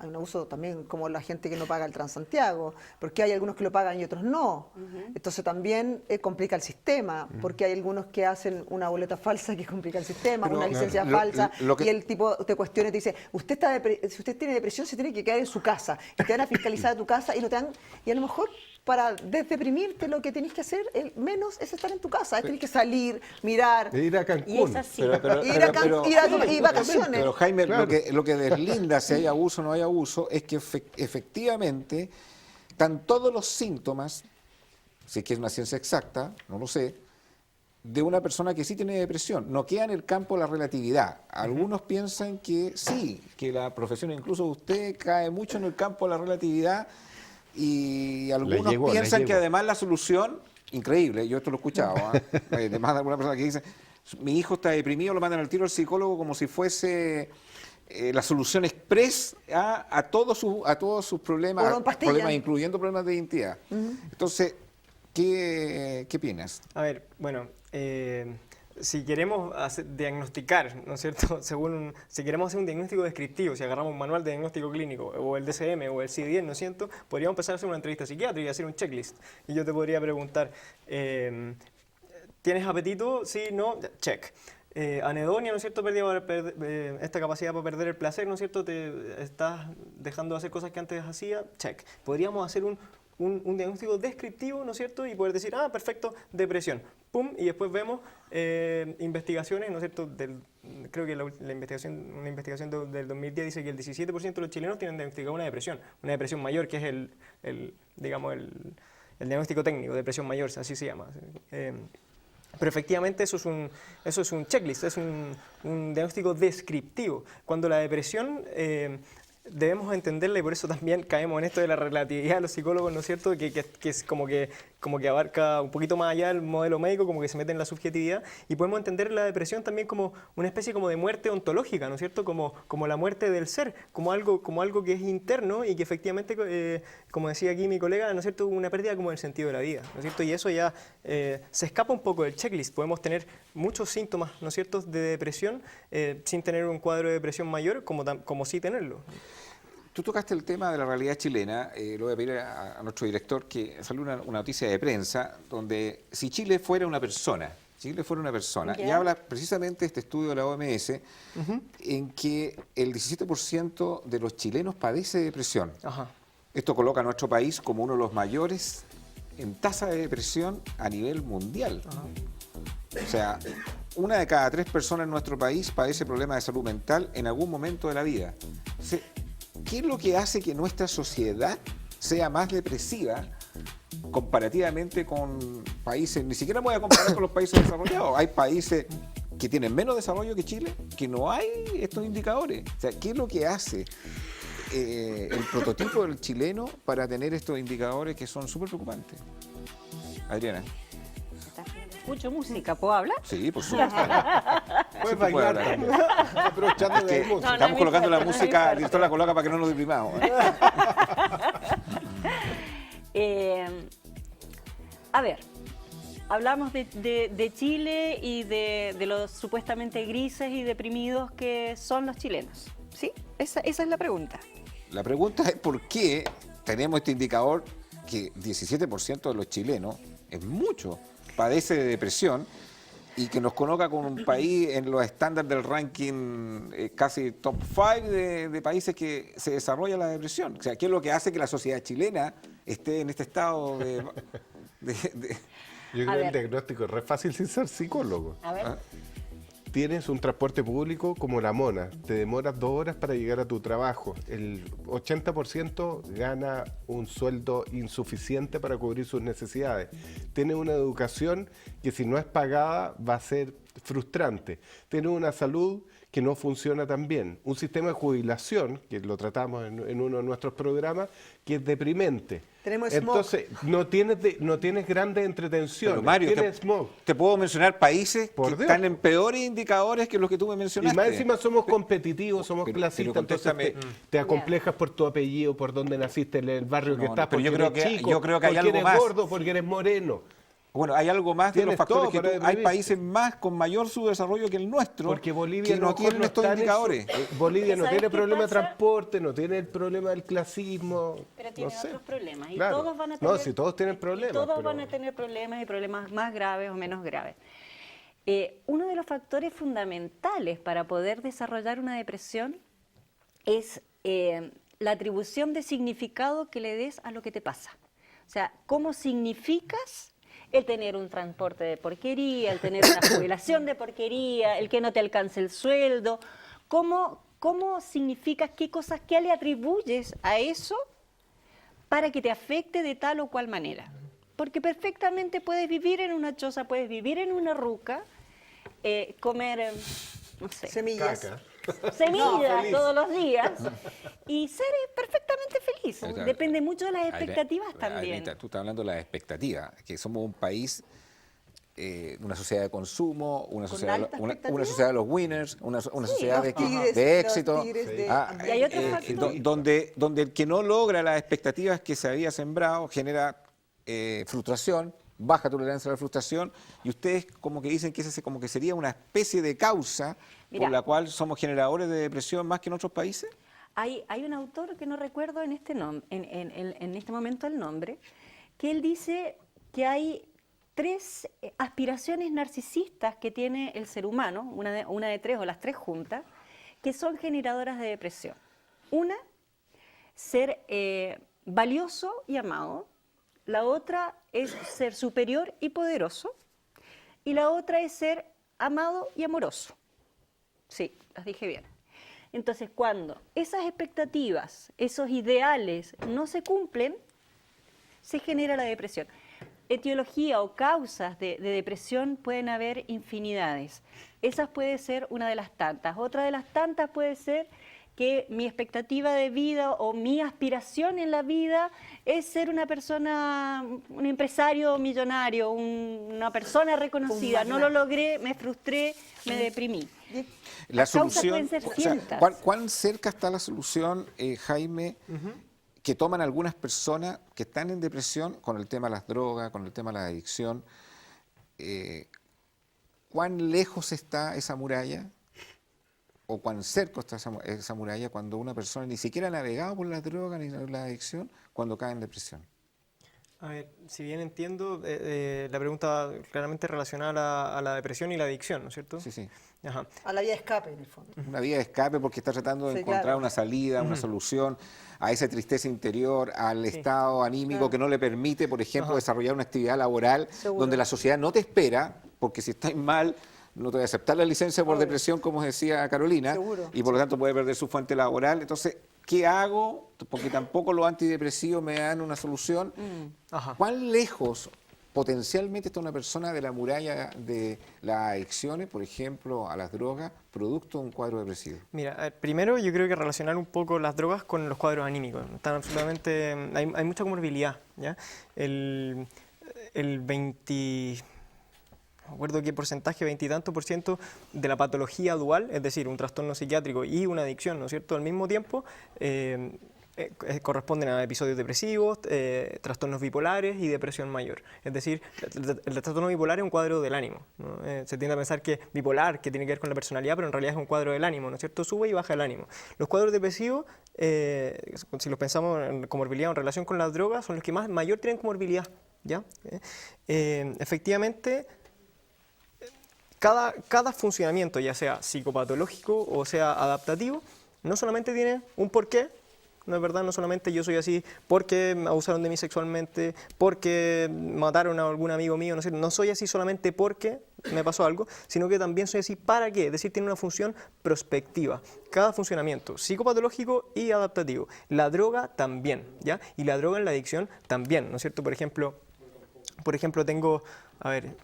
también como la gente que no paga el Transantiago, porque hay algunos que lo pagan y otros no. Entonces también complica el sistema, porque hay algunos que hacen una boleta falsa que complica el sistema, una licencia falsa, y el tipo te cuestiona y te dice, si usted tiene depresión se tiene que quedar en su casa, y te van a fiscalizar a tu casa y a lo mejor para desdeprimirte lo que tenés que hacer menos es estar en tu casa, tenés que salir, mirar. Ir a Cancún. Y es así. Ir a vacaciones. Pero Jaime, claro, lo que deslinda si hay abuso o no hay abuso es que efectivamente están todos los síntomas, si es que es una ciencia exacta, no lo sé, de una persona que sí tiene depresión. No queda en el campo de la relatividad. Algunos piensan que sí, que la profesión incluso de usted cae mucho en el campo de la relatividad, y algunos piensan que además la solución, increíble, yo esto lo he escuchado, además de alguna persona que dice, mi hijo está deprimido, lo mandan al tiro al psicólogo como si fuese la solución express a todos sus problemas, incluyendo problemas de identidad. Entonces, ¿qué opinas? A ver, bueno, si queremos diagnosticar, ¿no es cierto? Si queremos hacer un diagnóstico descriptivo, si agarramos un manual de diagnóstico clínico, o el DSM, o el CIE-10, ¿no es cierto? Podríamos empezar a hacer una entrevista psiquiátrica y hacer un checklist. Y yo te podría preguntar, ¿tienes apetito? Sí, no, check. Anedonia, ¿no es cierto? Esta capacidad para perder el placer, ¿no es cierto? ¿Te estás dejando de hacer cosas que antes hacía? Check. Podríamos hacer un diagnóstico descriptivo, ¿no es cierto? Y poder decir, perfecto, depresión. Pum, y después vemos investigaciones, ¿no es cierto? Creo que una investigación del 2010 dice que el 17% de los chilenos tienen diagnosticada una depresión mayor, que es el diagnóstico técnico, depresión mayor, así se llama. Pero efectivamente eso es un checklist, es un diagnóstico descriptivo. Cuando la depresión debemos entenderla, y por eso también caemos en esto de la relatividad de los psicólogos, ¿no es cierto? Que es como que abarca un poquito más allá del modelo médico, como que se mete en la subjetividad, y podemos entender la depresión también como una especie como de muerte ontológica, ¿no es cierto? Como la muerte del ser, como algo que es interno y que efectivamente, como decía aquí mi colega, ¿no es cierto? Una pérdida como del sentido de la vida, ¿no es cierto? Y eso ya se escapa un poco del checklist. Podemos tener muchos síntomas, ¿no es cierto?, de depresión sin tener un cuadro de depresión mayor, como sí tenerlo. Tú tocaste el tema de la realidad chilena. Le voy a pedir a nuestro director que salió una noticia de prensa donde si Chile fuera una persona, y habla precisamente este estudio de la OMS, en que el 17% de los chilenos padece depresión. Esto coloca a nuestro país como uno de los mayores en tasa de depresión a nivel mundial. O sea, 1 de cada 3 personas en nuestro país padece problemas de salud mental en algún momento de la vida. Entonces, ¿qué es lo que hace que nuestra sociedad sea más depresiva comparativamente con países? Ni siquiera voy a comparar con los países desarrollados. Hay países que tienen menos desarrollo que Chile, que no hay estos indicadores. O sea, ¿qué es lo que hace el prototipo del chileno para tener estos indicadores que son súper preocupantes? Adriana. Escucho música, ¿puedo hablar? Sí, por supuesto. Puedes bailar también. Aprovechando de música. Estamos colocando la música, el director la coloca para que no nos deprimamos. A ver, hablamos de Chile y de los supuestamente grises y deprimidos que son los chilenos, ¿sí? Esa es la pregunta. La pregunta es por qué tenemos este indicador que 17% de los chilenos es mucho, padece de depresión, y que nos coloca como un país en los estándares del ranking casi top 5 de países que se desarrolla la depresión. O sea, ¿qué es lo que hace que la sociedad chilena esté en este estado de... Yo creo que el diagnóstico es re fácil sin ser psicólogo. A ver. Tienes un transporte público como la mona, te demoras 2 horas para llegar a tu trabajo, el 80% gana un sueldo insuficiente para cubrir sus necesidades, tienes una educación que si no es pagada va a ser frustrante, tienes una salud que no funciona tan bien, un sistema de jubilación, que lo tratamos en uno de nuestros programas, que es deprimente. Tenemos Entonces, no tienes grandes entretenciones. Pero Mario, te puedo mencionar países que están en peores indicadores que los que tú me mencionaste. Y más encima somos competitivos, somos clasistas, entonces te acomplejas por tu apellido, por donde naciste, en el barrio que estás, porque yo creo que hay algo más. Porque eres gordo, porque eres moreno. Bueno, hay algo más de los factores que hay países más con mayor subdesarrollo que el nuestro, porque Bolivia que no tienen estos indicadores. Bolivia no tiene problema de transporte, no tiene el problema del clasismo. Pero tiene otros problemas. Y claro. todos van a tener, no, si todos tienen problemas. Todos van a tener problemas y problemas más graves o menos graves. Uno de los factores fundamentales para poder desarrollar una depresión es la atribución de significado que le des a lo que te pasa. O sea, ¿cómo significas el tener un transporte de porquería, el tener una jubilación de porquería, el que no te alcance el sueldo? ¿Cómo significas qué le atribuyes a eso para que te afecte de tal o cual manera? Porque perfectamente puedes vivir en una choza, puedes vivir en una ruca, comer, no sé, semillas. Caca. Semillas todos los días y ser perfectamente feliz. Depende mucho de las expectativas también. Adriana, tú estás hablando de las expectativas, que somos un país una sociedad de consumo, una ¿Con sociedad, alta una expectativa? sociedad de los winners, una sociedad los de tigres, éxito, los tigres de- Y hay otro factor. donde el que no logra las expectativas que se había sembrado genera frustración, baja tolerancia a la frustración, y ustedes como que dicen que ese como que sería una especie de causa por la cual somos generadores de depresión más que en otros países. Hay un autor que no recuerdo en este momento el nombre, que él dice que hay 3 aspiraciones narcisistas que tiene el ser humano, una de 3 o las 3 juntas, que son generadoras de depresión. Una, ser valioso y amado. La otra es ser superior y poderoso. Y la otra es ser amado y amoroso. Sí, las dije bien. Entonces, cuando esas expectativas, esos ideales no se cumplen, se genera la depresión. Etiología o causas de depresión pueden haber infinidades. Esa puede ser una de las tantas. Otra de las tantas puede ser que mi expectativa de vida o mi aspiración en la vida es ser una persona, un empresario millonario, una persona reconocida. No lo logré, me frustré, me deprimí. La Las causas solución, pueden ser o sea, cientos. ¿cuán cerca está la solución, Jaime, que toman algunas personas que están en depresión con el tema de las drogas, con el tema de la adicción? ¿Cuán lejos está esa muralla? ¿O cuán cerca está esa muralla cuando una persona ni siquiera ha navegado por las drogas ni la adicción cuando cae en depresión? A ver, si bien entiendo, la pregunta claramente relacionada a la depresión y la adicción, ¿no es cierto? Sí, sí. Ajá. A la vía de escape, en el fondo. Una vía de escape porque está tratando de Sí, encontrar claro. una salida, una solución a esa tristeza interior, al estado anímico que no le permite, por ejemplo, desarrollar una actividad laboral donde la sociedad no te espera, porque si estás mal no te voy a aceptar la licencia por depresión, como decía Carolina, Seguro. y por lo tanto puede perder su fuente laboral. Entonces, ¿qué hago? Porque tampoco los antidepresivos me dan una solución. ¿Cuán lejos potencialmente está una persona de la muralla de las adicciones, por ejemplo, a las drogas, producto de un cuadro depresivo? Mira, primero yo creo que relacionar un poco las drogas con los cuadros anímicos. Están absolutamente, hay mucha comorbilidad, ¿ya? El 20... no recuerdo qué porcentaje, 20 y tanto % de la patología dual, es decir, un trastorno psiquiátrico y una adicción, ¿no es cierto?, al mismo tiempo, corresponden a episodios depresivos, trastornos bipolares y depresión mayor. Es decir, el trastorno bipolar es un cuadro del ánimo, ¿no? Se tiende a pensar que bipolar, que tiene que ver con la personalidad, pero en realidad es un cuadro del ánimo, ¿no es cierto? Sube y baja el ánimo. Los cuadros depresivos, si los pensamos en comorbilidad o en relación con las drogas, son los que mayor tienen comorbilidad, ¿ya? Efectivamente, cada funcionamiento, ya sea psicopatológico o sea adaptativo, no solamente tiene un porqué, no es verdad, no solamente yo soy así porque me abusaron de mí sexualmente, porque mataron a algún amigo mío, no soy así solamente porque me pasó algo, sino que también soy así para qué, es decir, tiene una función prospectiva. Cada funcionamiento, psicopatológico y adaptativo. La droga también, ¿ya? Y la droga en la adicción también, ¿no es cierto? Por ejemplo, tengo, a ver,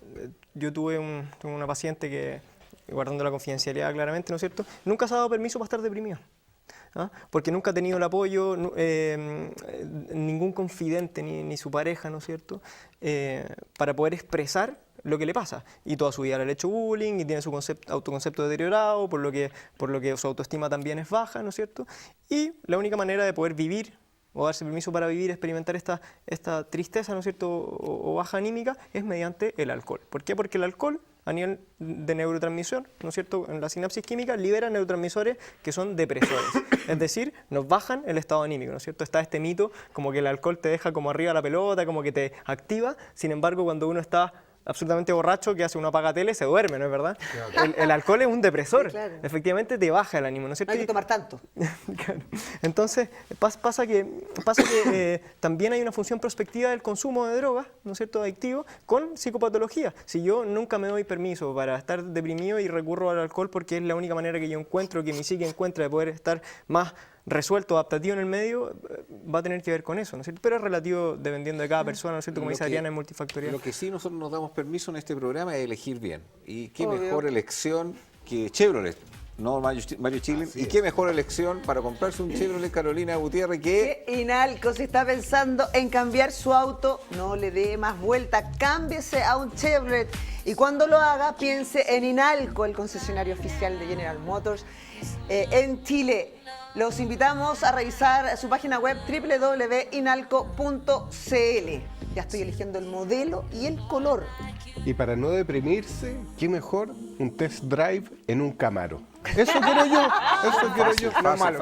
yo tuve una paciente que, guardando la confidencialidad claramente, ¿no es cierto?, nunca se ha dado permiso para estar deprimido. ¿Ah? Porque nunca ha tenido el apoyo, ningún confidente, ni su pareja, ¿no es cierto?, para poder expresar lo que le pasa. Y toda su vida le ha hecho bullying y tiene su autoconcepto deteriorado, por lo que su autoestima también es baja, ¿no es cierto? Y la única manera de poder vivir o darse permiso para vivir, experimentar esta tristeza, ¿no es cierto?, o baja anímica, es mediante el alcohol. ¿Por qué? Porque el alcohol, a nivel de neurotransmisión, ¿no es cierto?, en la sinapsis química, libera neurotransmisores que son depresores, es decir, nos bajan el estado anímico, ¿no es cierto? Está este mito como que el alcohol te deja como arriba la pelota, como que te activa, sin embargo, cuando uno está absolutamente borracho, que hace una apagatele, se duerme, ¿no es verdad? Claro. El alcohol es un depresor, sí, claro. Efectivamente te baja el ánimo, ¿no es cierto? No hay que tomar tanto. Claro. Entonces, pasa que también hay una función prospectiva del consumo de drogas, ¿no es cierto?, adictivo, con psicopatología. Si yo nunca me doy permiso para estar deprimido y recurro al alcohol porque es la única manera que yo encuentro, que mi psique encuentra de poder estar más resuelto, adaptativo en el medio, va a tener que ver con eso, ¿no es cierto? Pero es relativo dependiendo de cada persona, ¿no es cierto? Como dice Adriana, es multifactorial. Lo que sí nosotros nos damos permiso en este programa es elegir bien. Y qué mejor elección que Chevrolet. No, Mario Chilin. ¿Y qué mejor elección para comprarse un Chevrolet Carolina Gutiérrez que... Inalco, si está pensando en cambiar su auto, no le dé más vuelta, cámbiese a un Chevrolet. Y cuando lo haga, piense en Inalco, el concesionario oficial de General Motors en Chile. Los invitamos a revisar su página web www.inalco.cl. Ya estoy eligiendo el modelo y el color. Y para no deprimirse, ¿qué mejor? Un test drive en un Camaro. Eso quiero yo, no malo.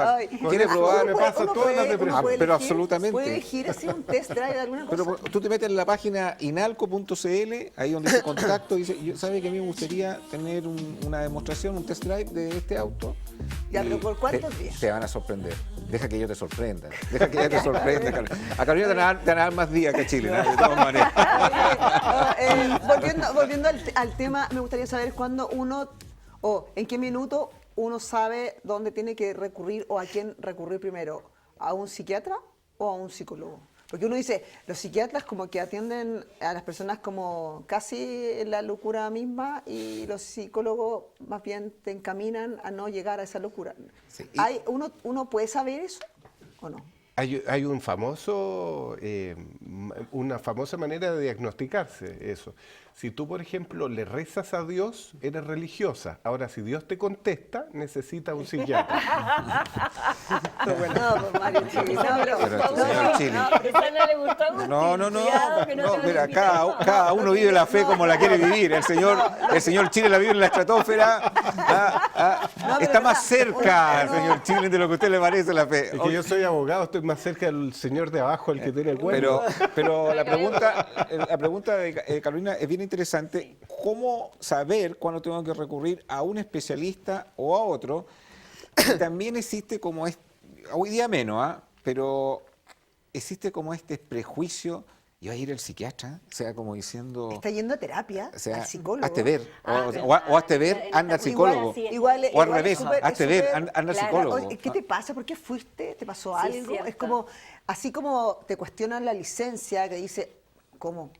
¿Quiere probar? Me pasa todas las depresiones. Pero absolutamente. ¿Puede elegir así un test drive de alguna cosa? Pero tú te metes en la página inalco.cl, ahí donde dice contacto, y dice, ¿sabe que a mí me gustaría tener una demostración, un test drive de este auto? Ya, pero ¿por cuántos días? Te van a sorprender. Deja que yo te sorprenda. Deja que ella te sorprenda, Carolina. A Carolina te van a dar más días que a Chile, ¿no? De todas maneras. Volviendo al tema, me gustaría saber cuándo uno, o en qué minuto uno sabe dónde tiene que recurrir o a quién recurrir primero, ¿a un psiquiatra o a un psicólogo? Porque uno dice, los psiquiatras como que atienden a las personas como casi en la locura misma y los psicólogos más bien te encaminan a no llegar a esa locura. Sí, ¿Uno puede saber eso o no? Hay un famoso, una famosa manera de diagnosticarse eso. Si tú, por ejemplo, le rezas a Dios, eres religiosa. Ahora, si Dios te contesta, necesita un psiquiatra. No, pues Mario Chilin, no, mira, cada uno vive la fe como la quiere vivir. El señor Chilin la vive en la estratosfera. Está más cerca el señor Chilin de lo que a usted le parece la fe. Es que yo soy abogado, estoy más cerca del señor de abajo, el que tiene el cuerpo. Pero la pregunta de Carolina es bien interesante. ¿Cómo saber cuándo tengo que recurrir a un especialista o a otro? Y también existe como hoy día menos, pero existe como este prejuicio. ¿Iba a ir al psiquiatra? O sea, como diciendo... Está yendo a terapia, al psicólogo. Hazte ver. O hazte ver, anda al psicólogo. O al revés, hazte ver, anda al psicólogo. ¿Qué te pasa? ¿Por qué fuiste? ¿Te pasó algo? Es como, así como te cuestionan la licencia, que dice, ¿cómo?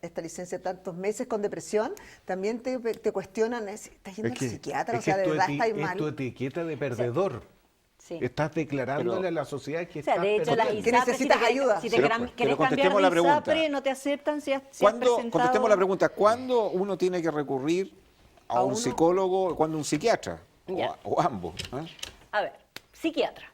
Esta licencia de tantos meses con depresión, también te cuestionan, ¿estás yendo al psiquiatra? O sea, de verdad estás mal. Es tu etiqueta de perdedor. Sí. Estás declarándole a la sociedad que estás de hecho, que necesitas ayuda. Si te querés cambiar de ISAPRE, no te aceptan si has presentado... Contestemos la pregunta, ¿cuándo uno tiene que recurrir a un psicólogo, cuándo un psiquiatra? O ambos. A ver, psiquiatra.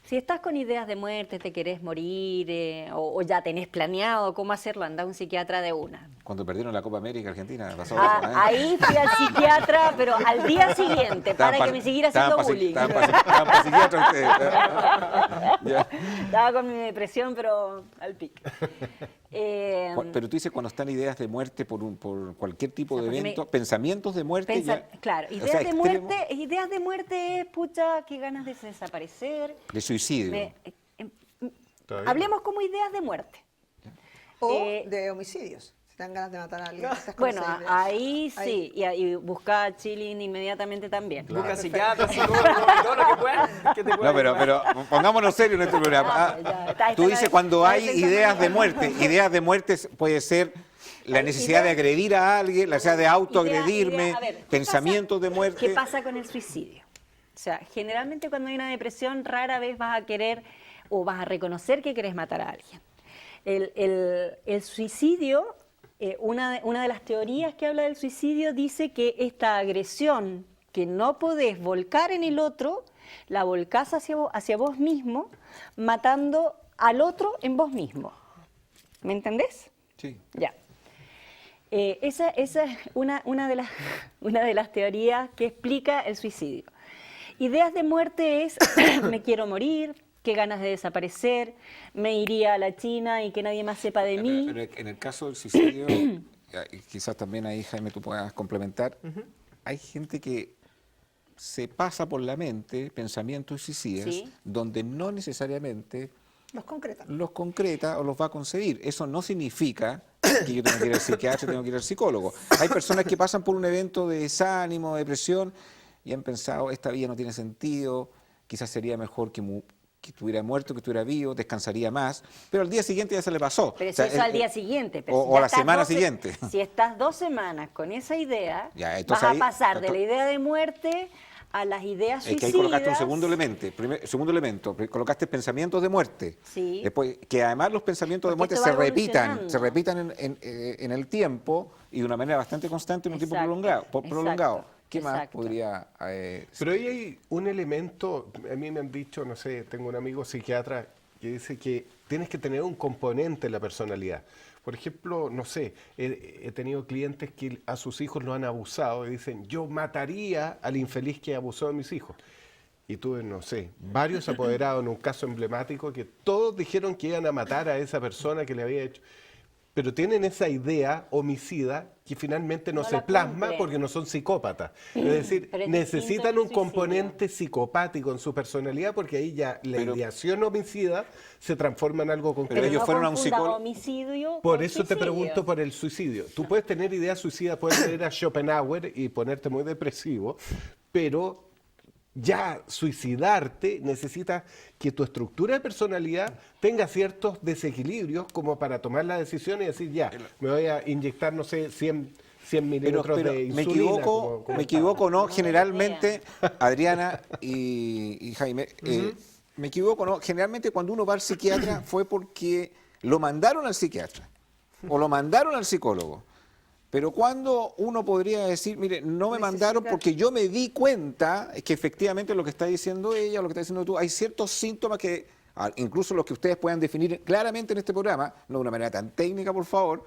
Si estás con ideas de muerte, te querés morir o ya tenés planeado cómo hacerlo, anda a un psiquiatra de una. Cuando perdieron la Copa América Argentina, pasó ahí fui al psiquiatra, pero al día siguiente, para que me siguiera haciendo bullying. Estaban para psiquiatra ustedes. Estaba con mi depresión, pero al pic. Pero tú dices cuando están ideas de muerte por cualquier tipo de evento, pensamientos de muerte. Claro, ideas de muerte es, pucha, qué ganas de desaparecer. De suicidio. Hablemos como ideas de muerte. O de homicidios. Si te dan ganas de matar a alguien. Bueno, ahí sí. Y busca a Chilin inmediatamente también. Claro. Busca psiquiatra, psicólogo, todo lo que puedan. No, pero pongámonos serios en este programa. Tú dices cuando hay ideas de muerte. Ideas de muerte puede ser la necesidad de agredir a alguien, la necesidad de autoagredirme, pensamientos de muerte. ¿Qué pasa con el suicidio? O sea, generalmente cuando hay una depresión, rara vez vas a querer o vas a reconocer que querés matar a alguien. El suicidio, una de las teorías que habla del suicidio dice que esta agresión que no podés volcar en el otro, la volcás hacia vos mismo, matando al otro en vos mismo. ¿Me entendés? Sí. Ya. Esa es una de las teorías que explica el suicidio. Ideas de muerte es, me quiero morir, qué ganas de desaparecer, me iría a la China y que nadie más sepa de mí. Pero en el caso del suicidio, quizás también ahí, Jaime, tú puedas complementar, hay gente que se pasa por la mente pensamientos suicidas donde no necesariamente los concreta o los va a conseguir. Eso no significa que yo tengo que ir al psiquiatra, tengo que ir al psicólogo. Hay personas que pasan por un evento de desánimo, depresión, y han pensado, esta vida no tiene sentido, quizás sería mejor que que estuviera muerto, que estuviera vivo, descansaría más, pero al día siguiente ya se le pasó. Pero si eso al día siguiente. Pero o si la semana siguiente. Si estás 2 semanas con esa idea, Ya, vas a pasar de la idea de muerte a las ideas suicidas. Es que ahí colocaste un segundo elemento, colocaste pensamientos de muerte. Sí. Después, que además los pensamientos de muerte se repitan en el tiempo y de una manera bastante constante en un tiempo prolongado. ¿Qué más podría...? Pero ahí hay un elemento, a mí me han dicho, no sé, tengo un amigo psiquiatra que dice que tienes que tener un componente en la personalidad. Por ejemplo, no sé, he tenido clientes que a sus hijos lo han abusado y dicen, yo mataría al infeliz que abusó de mis hijos. Y tuve, no sé, varios apoderados en un caso emblemático que todos dijeron que iban a matar a esa persona que le había hecho. Pero tienen esa idea homicida que finalmente no se plasma porque no son psicópatas. Es decir, necesitan un componente psicopático en su personalidad porque ahí ya la ideación homicida se transforma en algo concreto. Pero ellos fueron a un psicólogo. Por eso te pregunto por el suicidio. Tú puedes tener ideas suicidas, puedes leer a Schopenhauer y ponerte muy depresivo, pero ya suicidarte necesita que tu estructura de personalidad tenga ciertos desequilibrios como para tomar la decisión y decir, ya, me voy a inyectar, no sé, 100 mililitros de insulina. Me equivoco, ¿no? Generalmente, Adriana y Jaime, me equivoco, ¿no? Generalmente cuando uno va al psiquiatra fue porque lo mandaron al psiquiatra o lo mandaron al psicólogo. Pero cuando uno podría decir, mire, no me mandaron porque yo me di cuenta que efectivamente lo que está diciendo ella o lo que está diciendo tú, hay ciertos síntomas que, incluso los que ustedes puedan definir claramente en este programa, no de una manera tan técnica, por favor,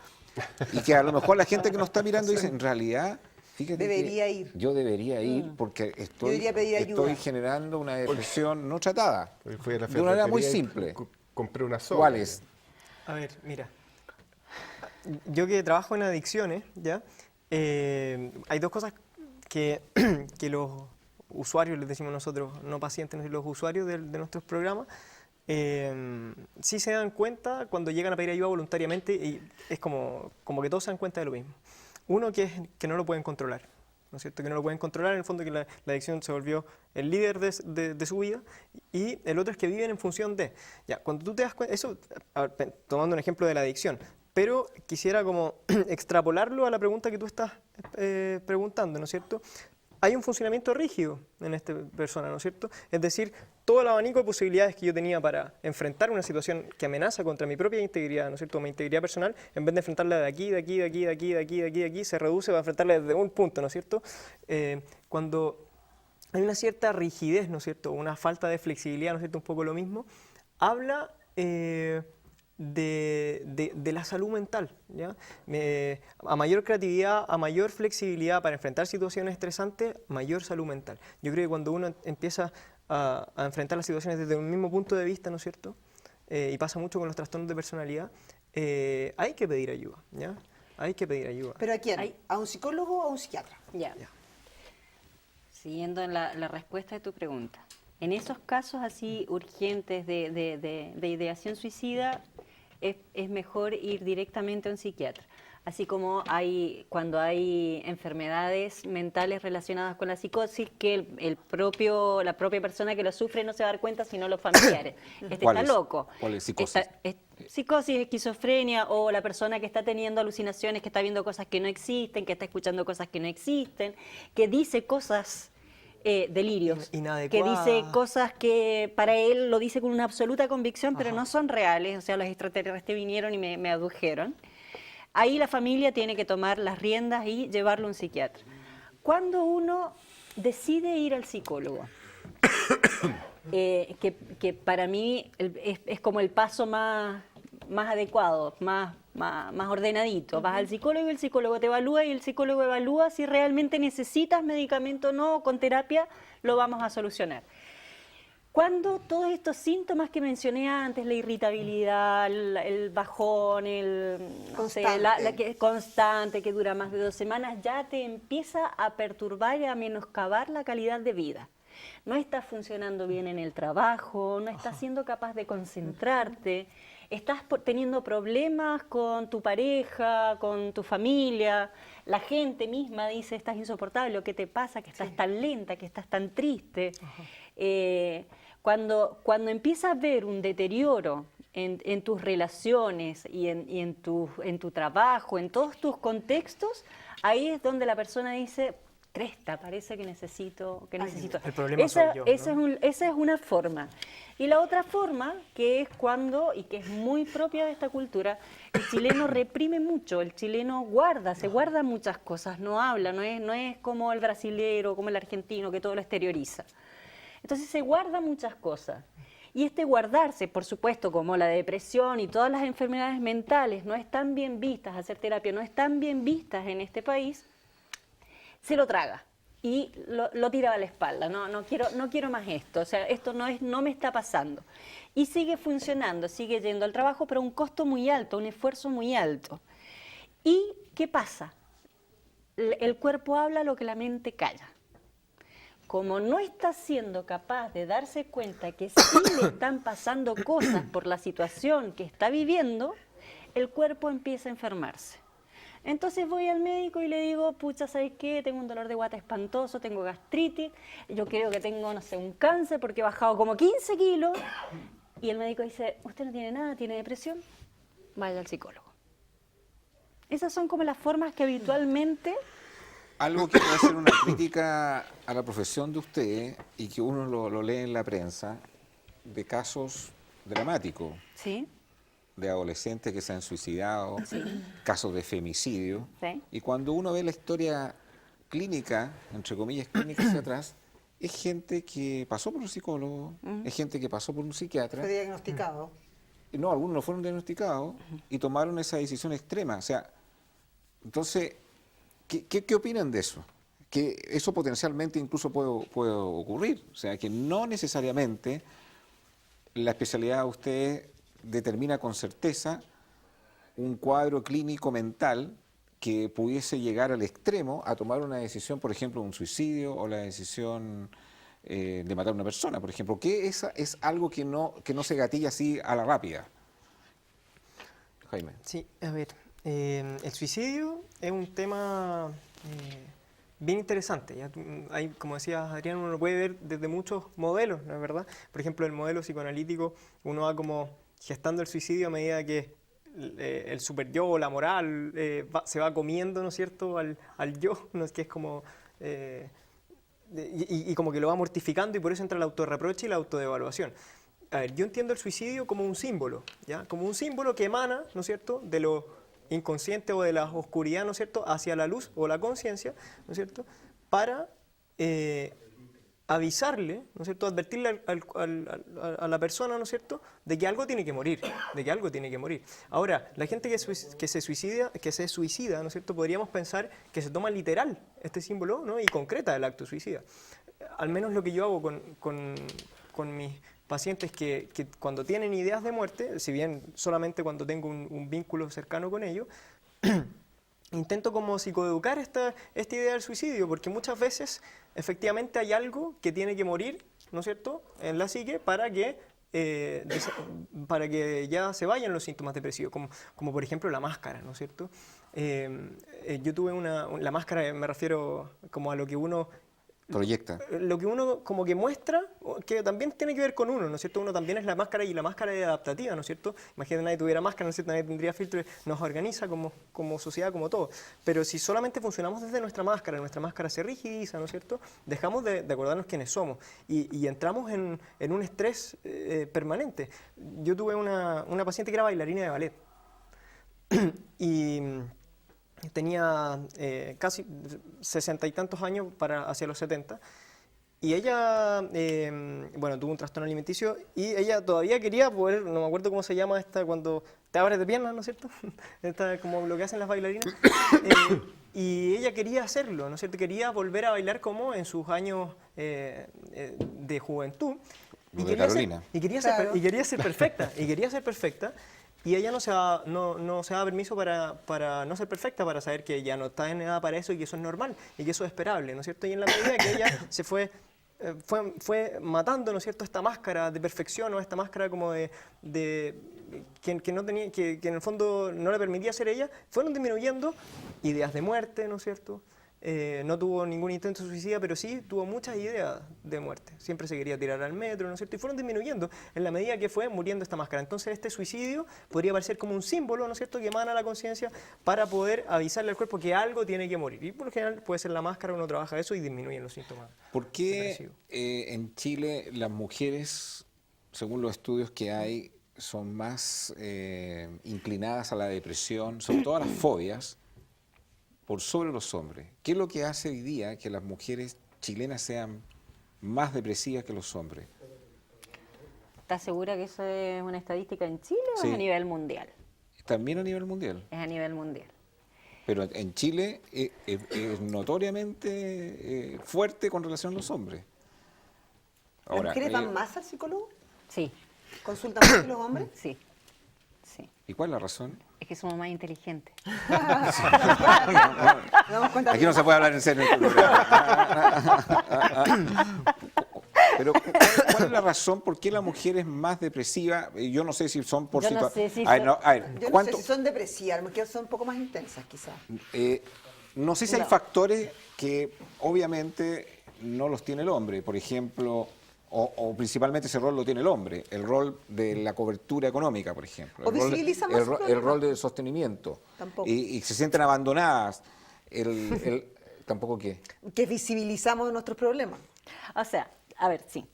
y que a lo mejor la gente que nos está mirando dice, en realidad, fíjate yo debería ir porque estoy generando una depresión no tratada, de una manera muy simple. Compré una soga. ¿Cuál es? A ver, mira. Yo que trabajo en adicciones, ¿ya? Hay dos cosas que los usuarios, les decimos nosotros, no pacientes, los usuarios de nuestros programas, sí se dan cuenta cuando llegan a pedir ayuda voluntariamente y es como que todos se dan cuenta de lo mismo. Uno que es que no lo pueden controlar, ¿no es cierto? Que no lo pueden controlar, en el fondo que la adicción se volvió el líder de su vida, y el otro es que viven en función de. Ya, cuando tú te das cuenta, eso, tomando un ejemplo de la adicción, pero quisiera como extrapolarlo a la pregunta que tú estás preguntando, ¿no es cierto? Hay un funcionamiento rígido en esta persona, ¿no es cierto? Es decir, todo el abanico de posibilidades que yo tenía para enfrentar una situación que amenaza contra mi propia integridad, ¿no es cierto? Mi integridad personal, en vez de enfrentarla de aquí, se reduce para enfrentarla desde un punto, ¿no es cierto? Cuando hay una cierta rigidez, ¿no es cierto? Una falta de flexibilidad, ¿no es cierto? Un poco lo mismo, habla de la salud mental, ¿ya? A mayor creatividad, a mayor flexibilidad para enfrentar situaciones estresantes, mayor salud mental. Yo creo que cuando uno empieza a enfrentar las situaciones desde un mismo punto de vista, ¿no es cierto? Y pasa mucho con los trastornos de personalidad, hay que pedir ayuda, ¿ya? Hay que pedir ayuda. ¿Pero a quién? ¿A un psicólogo o a un psiquiatra? Ya. Siguiendo en la respuesta de tu pregunta. En esos casos así urgentes de ideación suicida, es mejor ir directamente a un psiquiatra. Así como cuando hay enfermedades mentales relacionadas con la psicosis, que la propia persona que lo sufre no se va a dar cuenta, sino los familiares. Está loco. ¿Cuál es psicosis? Psicosis, esquizofrenia, o la persona que está teniendo alucinaciones, que está viendo cosas que no existen, que está escuchando cosas que no existen, que dice cosas... delirios, que dice cosas que para él lo dice con una absoluta convicción, pero no son reales, o sea, los extraterrestres vinieron y me adujeron. Ahí la familia tiene que tomar las riendas y llevarlo a un psiquiatra. Cuando uno decide ir al psicólogo, que para mí es como el paso más adecuado, más ordenadito. Vas al psicólogo y el psicólogo te evalúa y el psicólogo evalúa si realmente necesitas medicamento o no, con terapia lo vamos a solucionar. Cuando todos estos síntomas que mencioné antes, la irritabilidad, el bajón, constante, que dura más de 2 semanas, ya te empieza a perturbar y a menoscabar la calidad de vida. No estás funcionando bien en el trabajo, no estás siendo capaz de concentrarte, estás teniendo problemas con tu pareja, con tu familia, la gente misma dice, estás insoportable, ¿qué te pasa? Que estás tan lenta, que estás tan triste. Cuando empiezas a ver un deterioro en tus relaciones y en tu trabajo, en todos tus contextos, ahí es donde la persona dice, cresta, parece que necesito. El problema soy yo, ¿no? Esa es una forma. Y la otra forma, que es y que es muy propia de esta cultura, el chileno reprime mucho, el chileno se guarda muchas cosas, no habla, no es como el brasilero, como el argentino, que todo lo exterioriza. Entonces se guarda muchas cosas. Y este guardarse, por supuesto, como la depresión y todas las enfermedades mentales no están bien vistas, hacer terapia no están bien vistas en este país, se lo traga y lo tira a la espalda. No quiero más esto, o sea, esto no me está pasando. Y sigue funcionando, sigue yendo al trabajo, pero a un costo muy alto, un esfuerzo muy alto. ¿Y qué pasa? El cuerpo habla lo que la mente calla. Como no está siendo capaz de darse cuenta que sí le están pasando cosas por la situación que está viviendo, el cuerpo empieza a enfermarse. Entonces voy al médico y le digo, pucha, ¿sabes qué? Tengo un dolor de guata espantoso, tengo gastritis, yo creo que tengo, no sé, un cáncer porque he bajado como 15 kilos. Y el médico dice, usted no tiene nada, tiene depresión, vaya al psicólogo. Esas son como las formas que habitualmente... Algo que puede ser una crítica a la profesión de usted y que uno lo lee en la prensa, de casos dramáticos. Sí. De adolescentes que se han suicidado, sí. Casos de femicidio. Sí. Y cuando uno ve la historia clínica, entre comillas clínica hacia atrás, es gente que pasó por un psicólogo, es gente que pasó por un psiquiatra. Fue diagnosticado. No, algunos no fueron diagnosticados y tomaron esa decisión extrema. O sea, entonces, ¿qué opinan de eso? Que eso potencialmente incluso puede ocurrir. O sea, que no necesariamente la especialidad de usted determina con certeza un cuadro clínico mental que pudiese llegar al extremo a tomar una decisión, por ejemplo, un suicidio o la decisión de matar a una persona, por ejemplo. Que esa es algo que no se gatilla así a la rápida. Jaime. Sí, a ver, el suicidio es un tema bien interesante. Ya, hay, como decía Adrián, uno lo puede ver desde muchos modelos, ¿no es verdad? Por ejemplo, el modelo psicoanalítico, uno va como gestando el suicidio a medida que el super yo o la moral se va comiendo, ¿no es cierto?, al yo, ¿no? Que es como... y como que lo va mortificando, y por eso entra el autorreproche y la autodevaluación. A ver, yo entiendo el suicidio como un símbolo, ¿ya? Como un símbolo que emana, ¿no es cierto?, de lo inconsciente o de la oscuridad, ¿no es cierto?, hacia la luz o la conciencia, ¿no es cierto?, para avisarle, ¿no es cierto?, advertirle a la persona, ¿no es cierto?, de que algo tiene que morir, Ahora, la gente que se suicida, ¿no es cierto?, podríamos pensar que se toma literal este símbolo, ¿no?, y concreta el acto suicida. Al menos lo que yo hago con mis pacientes que cuando tienen ideas de muerte, si bien solamente cuando tengo un vínculo cercano con ellos, intento como psicoeducar esta idea del suicidio, porque muchas veces efectivamente hay algo que tiene que morir, ¿no es cierto?, en la psique para que ya se vayan los síntomas depresivos, como por ejemplo la máscara, ¿no es cierto? Yo tuve la máscara, me refiero como a lo que uno proyecta. Lo que uno como que muestra, que también tiene que ver con uno, ¿no es cierto? Uno también es la máscara, y la máscara es adaptativa, ¿no es cierto? Imagínate, nadie tuviera máscara, ¿no es cierto? Nadie tendría filtro, nos organiza como sociedad, como todo. Pero si solamente funcionamos desde nuestra máscara se rigidiza, ¿no es cierto? Dejamos de acordarnos quiénes somos y entramos en un estrés permanente. Yo tuve una paciente que era bailarina de ballet y tenía casi 60 y tantos años hacia los 70, y ella, tuvo un trastorno alimenticio, y ella todavía quería poder, no me acuerdo cómo se llama cuando te abres de piernas, ¿no es cierto? Como lo que hacen las bailarinas, y ella quería hacerlo, ¿no es cierto? Quería volver a bailar como en sus años de juventud, y quería ser perfecta, y ella no se da permiso para no ser perfecta, para saber que ella no está en edad para eso y que eso es normal y que eso es esperable, ¿no es cierto? Y en la medida que ella se fue matando, ¿no es cierto?, esta máscara de perfección, o esta máscara como que no tenía, que en el fondo no le permitía ser ella, fueron disminuyendo ideas de muerte, ¿no es cierto?, no tuvo ningún intento de suicida, pero sí tuvo muchas ideas de muerte. Siempre se quería tirar al metro, ¿no es cierto? Y fueron disminuyendo en la medida que fue muriendo esta máscara. Entonces este suicidio podría parecer como un símbolo, ¿no es cierto?, que emana la conciencia para poder avisarle al cuerpo que algo tiene que morir. Y por lo general puede ser la máscara, uno trabaja eso y disminuyen los síntomas. ¿Por qué en Chile las mujeres, según los estudios que hay, son más inclinadas a la depresión, sobre todo a las fobias, por sobre los hombres? ¿Qué es lo que hace hoy día que las mujeres chilenas sean más depresivas que los hombres? ¿Estás segura que eso es una estadística en Chile o Sí. es a nivel mundial? También a nivel mundial. Es a nivel mundial. Pero en Chile es notoriamente fuerte con relación a los hombres. ¿Las Ahora, mujeres van más al psicólogo? Sí. ¿Consultan más que los hombres? Sí. ¿Y cuál es la razón? Es que somos más inteligentes. Aquí no se puede hablar en serio. Pero ¿cuál es la razón por qué la mujer es más depresiva? Yo no sé si son por Yo no situaciones... sé si A ver, Yo no ¿cuánto? sé si son depresivas, las mujeres son un poco más intensas, quizás. No sé si hay No. factores que obviamente no los tiene el hombre. Por ejemplo, o principalmente ese rol lo tiene el hombre, el rol de la cobertura económica, por ejemplo. O El rol, visibilizamos el, su ro- problema. el rol de sostenimiento. Tampoco. Y se sienten abandonadas. ¿Tampoco qué? Que visibilizamos nuestros problemas. O sea, a ver, sí.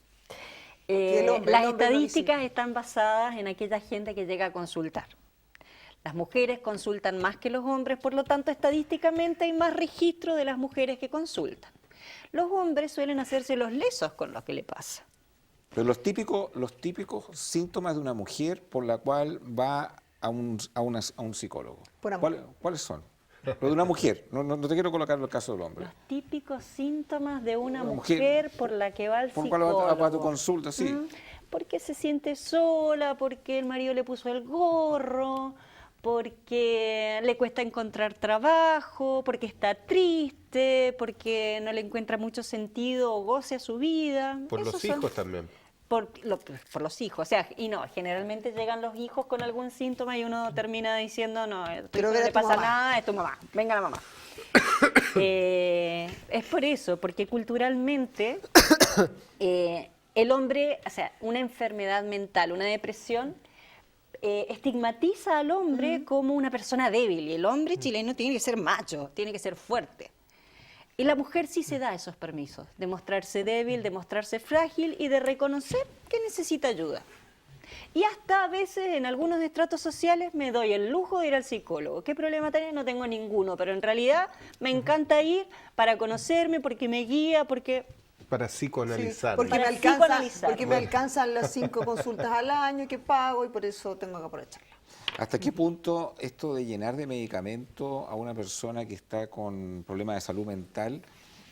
el hombre Las no estadísticas están basadas en aquella gente que llega a consultar. Las mujeres consultan más que los hombres, por lo tanto, estadísticamente hay más registro de las mujeres que consultan. Los hombres suelen hacerse los lesos con lo que le pasa. Pero los típicos síntomas de una mujer por la cual va a un psicólogo. Por amor. ¿Cuáles son? Lo de una mujer, no te quiero colocar en el caso del hombre. Típicos síntomas de una Una mujer, mujer por la que va al Por psicólogo. cuál va a tu consulta, sí. Porque se siente sola, porque el marido le puso el gorro, porque le cuesta encontrar trabajo, porque está triste, porque no le encuentra mucho sentido o goce a su vida. Por Esos los son- hijos también. por los hijos, o sea, y no, generalmente llegan los hijos con algún síntoma y uno termina diciendo, no, a tu Quiero hijo ver no a le tu pasa mamá. nada, es tu mamá, venga la mamá. Es por eso, porque culturalmente el hombre, o sea, una enfermedad mental, una depresión, estigmatiza al hombre como una persona débil, y el hombre chileno tiene que ser macho, tiene que ser fuerte. Y la mujer sí se da esos permisos, de mostrarse débil, de mostrarse frágil y de reconocer que necesita ayuda. Y hasta a veces en algunos estratos sociales me doy el lujo de ir al psicólogo. ¿Qué problema tenés? No tengo ninguno, pero en realidad me encanta ir para conocerme, porque me guía, porque... Para psicoanalizar. Porque, Para me alcanza, psicoanalizar. porque me alcanzan las 5 consultas al año que pago y por eso tengo que aprovecharla. ¿Hasta qué punto esto de llenar de medicamento a una persona que está con problemas de salud mental,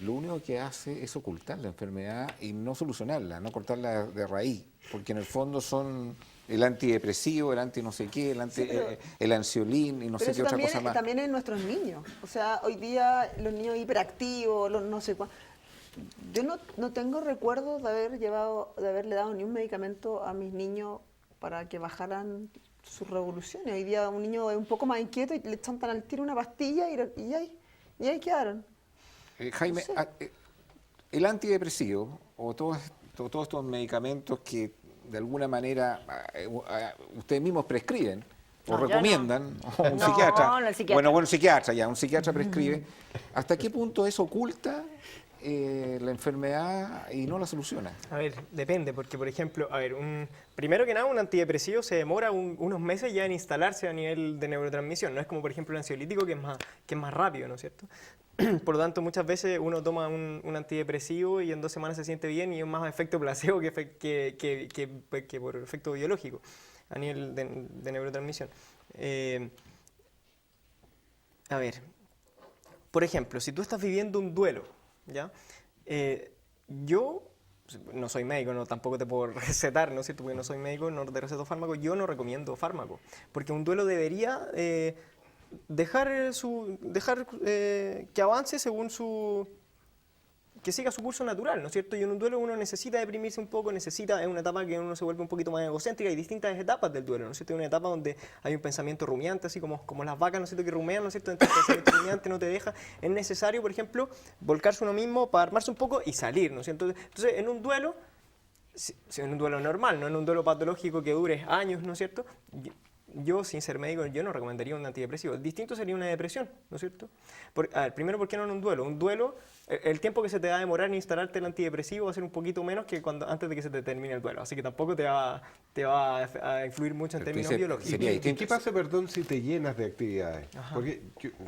lo único que hace es ocultar la enfermedad y no solucionarla, no cortarla de raíz? Porque en el fondo son el antidepresivo, el anti no sé qué, el ansiolín y no sé Pero qué eso otra también, cosa más. también en nuestros niños. O sea, hoy día los niños hiperactivos, los no sé cuántos. Yo no tengo recuerdos de haberle dado ni un medicamento a mis niños para que bajaran sus revoluciones. Hoy día un niño es un poco más inquieto y le chantan al tiro una pastilla y ahí quedaron. Jaime, No sé. el antidepresivo o todos estos medicamentos que de alguna manera ustedes mismos prescriben o No, yo recomiendan, o un No, psiquiatra. no, el psiquiatra. Bueno, un psiquiatra prescribe. ¿Hasta qué punto eso oculta la enfermedad y no la soluciona? A ver, depende, porque por ejemplo, primero que nada, un antidepresivo se demora unos meses ya en instalarse a nivel de neurotransmisión. No es como por ejemplo el ansiolítico que es más rápido, ¿no es cierto? Por lo tanto, muchas veces uno toma un antidepresivo y en 2 semanas se siente bien y es más efecto placebo que por efecto biológico a nivel de neurotransmisión. A ver, por ejemplo, si tú estás viviendo un duelo, ¿ya? Yo no soy médico, tampoco te puedo recetar, ¿no es cierto? Porque no soy médico, no te receto fármacos, yo no recomiendo fármacos, porque un duelo debería dejar que avance según que siga su curso natural, ¿no es cierto? Y en un duelo uno necesita deprimirse un poco, es una etapa que uno se vuelve un poquito más egocéntrica. Hay distintas etapas del duelo, ¿no es cierto? Hay una etapa donde hay un pensamiento rumiante, así como las vacas, ¿no es cierto?, que rumean, ¿no es cierto? Entonces el pensamiento rumiante no te deja. Es necesario, por ejemplo, volcarse uno mismo para armarse un poco y salir, ¿no es cierto? Entonces, en un duelo normal, no en un duelo patológico que dure años, ¿no es cierto? Yo, sin ser médico, yo no recomendaría un antidepresivo. Distinto sería una depresión, ¿no es cierto? Primero, ¿por qué no en un duelo? Un duelo, el tiempo que se te va a demorar en instalarte el antidepresivo va a ser un poquito menos que antes de que se te termine el duelo. Así que tampoco te va a influir mucho en términos biológicos. ¿Y qué pasa, perdón, si te llenas de actividades? Ajá. Porque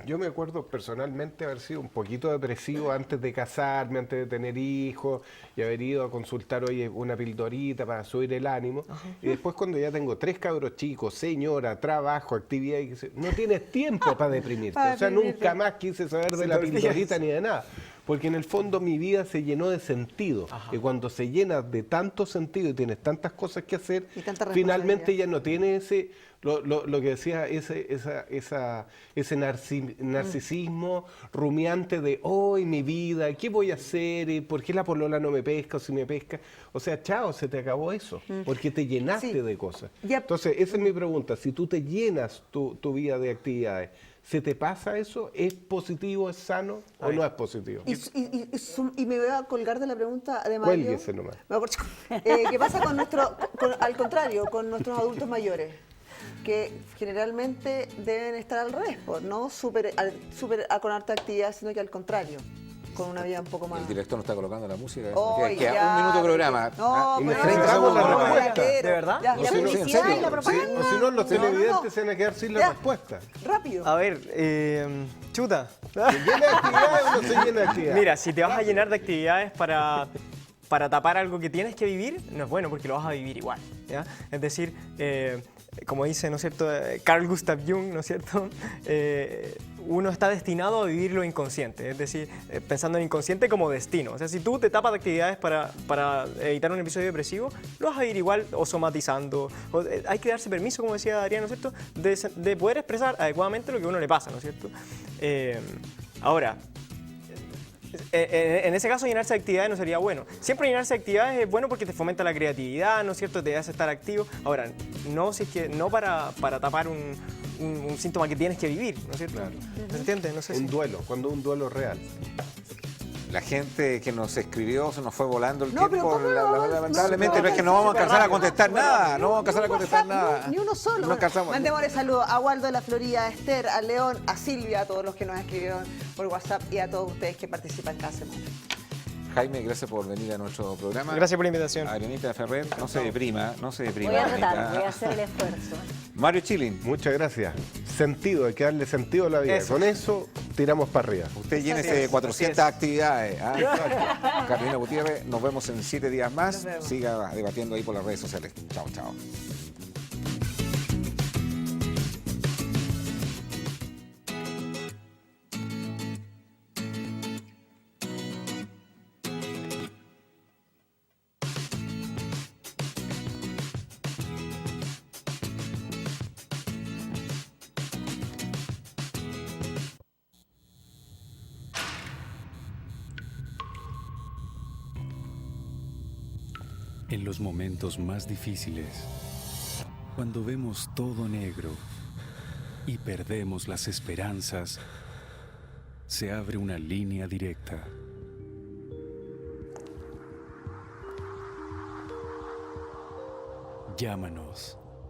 yo me acuerdo personalmente haber sido un poquito depresivo antes de casarme, antes de tener hijos, y haber ido a consultar, oye, una pildorita para subir el ánimo. Ajá. Y después, cuando ya tengo 3 cabros chicos, señora, trabajo, actividad, no tienes tiempo para deprimirte. O sea, nunca más quise saber de la pildorita ni de nada. Porque en el fondo mi vida se llenó de sentido. Ajá. Y cuando se llena de tanto sentido y tienes tantas cosas que hacer, finalmente ya no tiene lo que decía, ese narcisismo rumiante de hoy mi vida, ¿qué voy a hacer? ¿Por qué la polola no me pesca o si me pesca? O sea, chao, se te acabó eso, porque te llenaste de cosas. Entonces, esa es mi pregunta. Si tú te llenas tu vida de actividades, ¿se te pasa eso? ¿Es positivo, es sano o no es positivo? Y me voy a colgar de la pregunta de Mario. Cuélguese nomás. ¿Qué pasa al contrario, con nuestros adultos mayores? Que generalmente deben estar al revés, no con harta actividad, sino que al contrario, con una vida un poco más... El director nos está colocando la música. Queda 1 minuto de programa. No, y nos entregamos la respuesta. ¿De verdad? La publicidad y la propaganda. O si no, los televidentes se van a quedar sin la respuesta. Rápido. A ver, chuta. ¿Se llena de actividades o no se llena de actividades? Mira, si te vas a llenar de actividades para tapar algo que tienes que vivir, no es bueno porque lo vas a vivir igual, ¿ya? Es decir, como dice, ¿no es cierto?, Carl Gustav Jung, ¿no es cierto?, uno está destinado a vivir lo inconsciente, es decir, pensando en inconsciente como destino. O sea, si tú te tapas de actividades para evitar un episodio depresivo, lo vas a vivir igual o somatizando. Hay que darse permiso, como decía Adrián, ¿no es cierto?, de poder expresar adecuadamente lo que a uno le pasa, ¿no es cierto? Ahora, en ese caso, llenarse de actividades no sería bueno. Siempre llenarse de actividades es bueno porque te fomenta la creatividad, ¿no es cierto? Te hace estar activo. Ahora, no para tapar un síntoma que tienes que vivir, ¿no es cierto? Claro. ¿Se entiende? No sé si... Cuando un duelo real. La gente que nos escribió se nos fue volando el tiempo, lamentablemente, pero es que no vamos a alcanzar a contestar nada, no vamos a alcanzar a contestar nada. Ni uno solo. Mandémosle saludos a Waldo de la Florida, a Esther, a León, a Silvia, a todos los que nos escribieron por WhatsApp y a todos ustedes que participan cada semana. Jaime, gracias por venir a nuestro programa. Gracias por la invitación. Adrianita Ferrer, no se deprima. Voy a tratar, voy a hacer el esfuerzo. Mario Chilin. Muchas gracias. Sentido, hay que darle sentido a la vida. Con eso tiramos para arriba. Usted llénese de 400 actividades. Carolina Gutiérrez, nos vemos en 7 días más. Siga debatiendo ahí por las redes sociales. Chao, chao. En los momentos más difíciles, cuando vemos todo negro y perdemos las esperanzas, se abre una línea directa. Llámanos.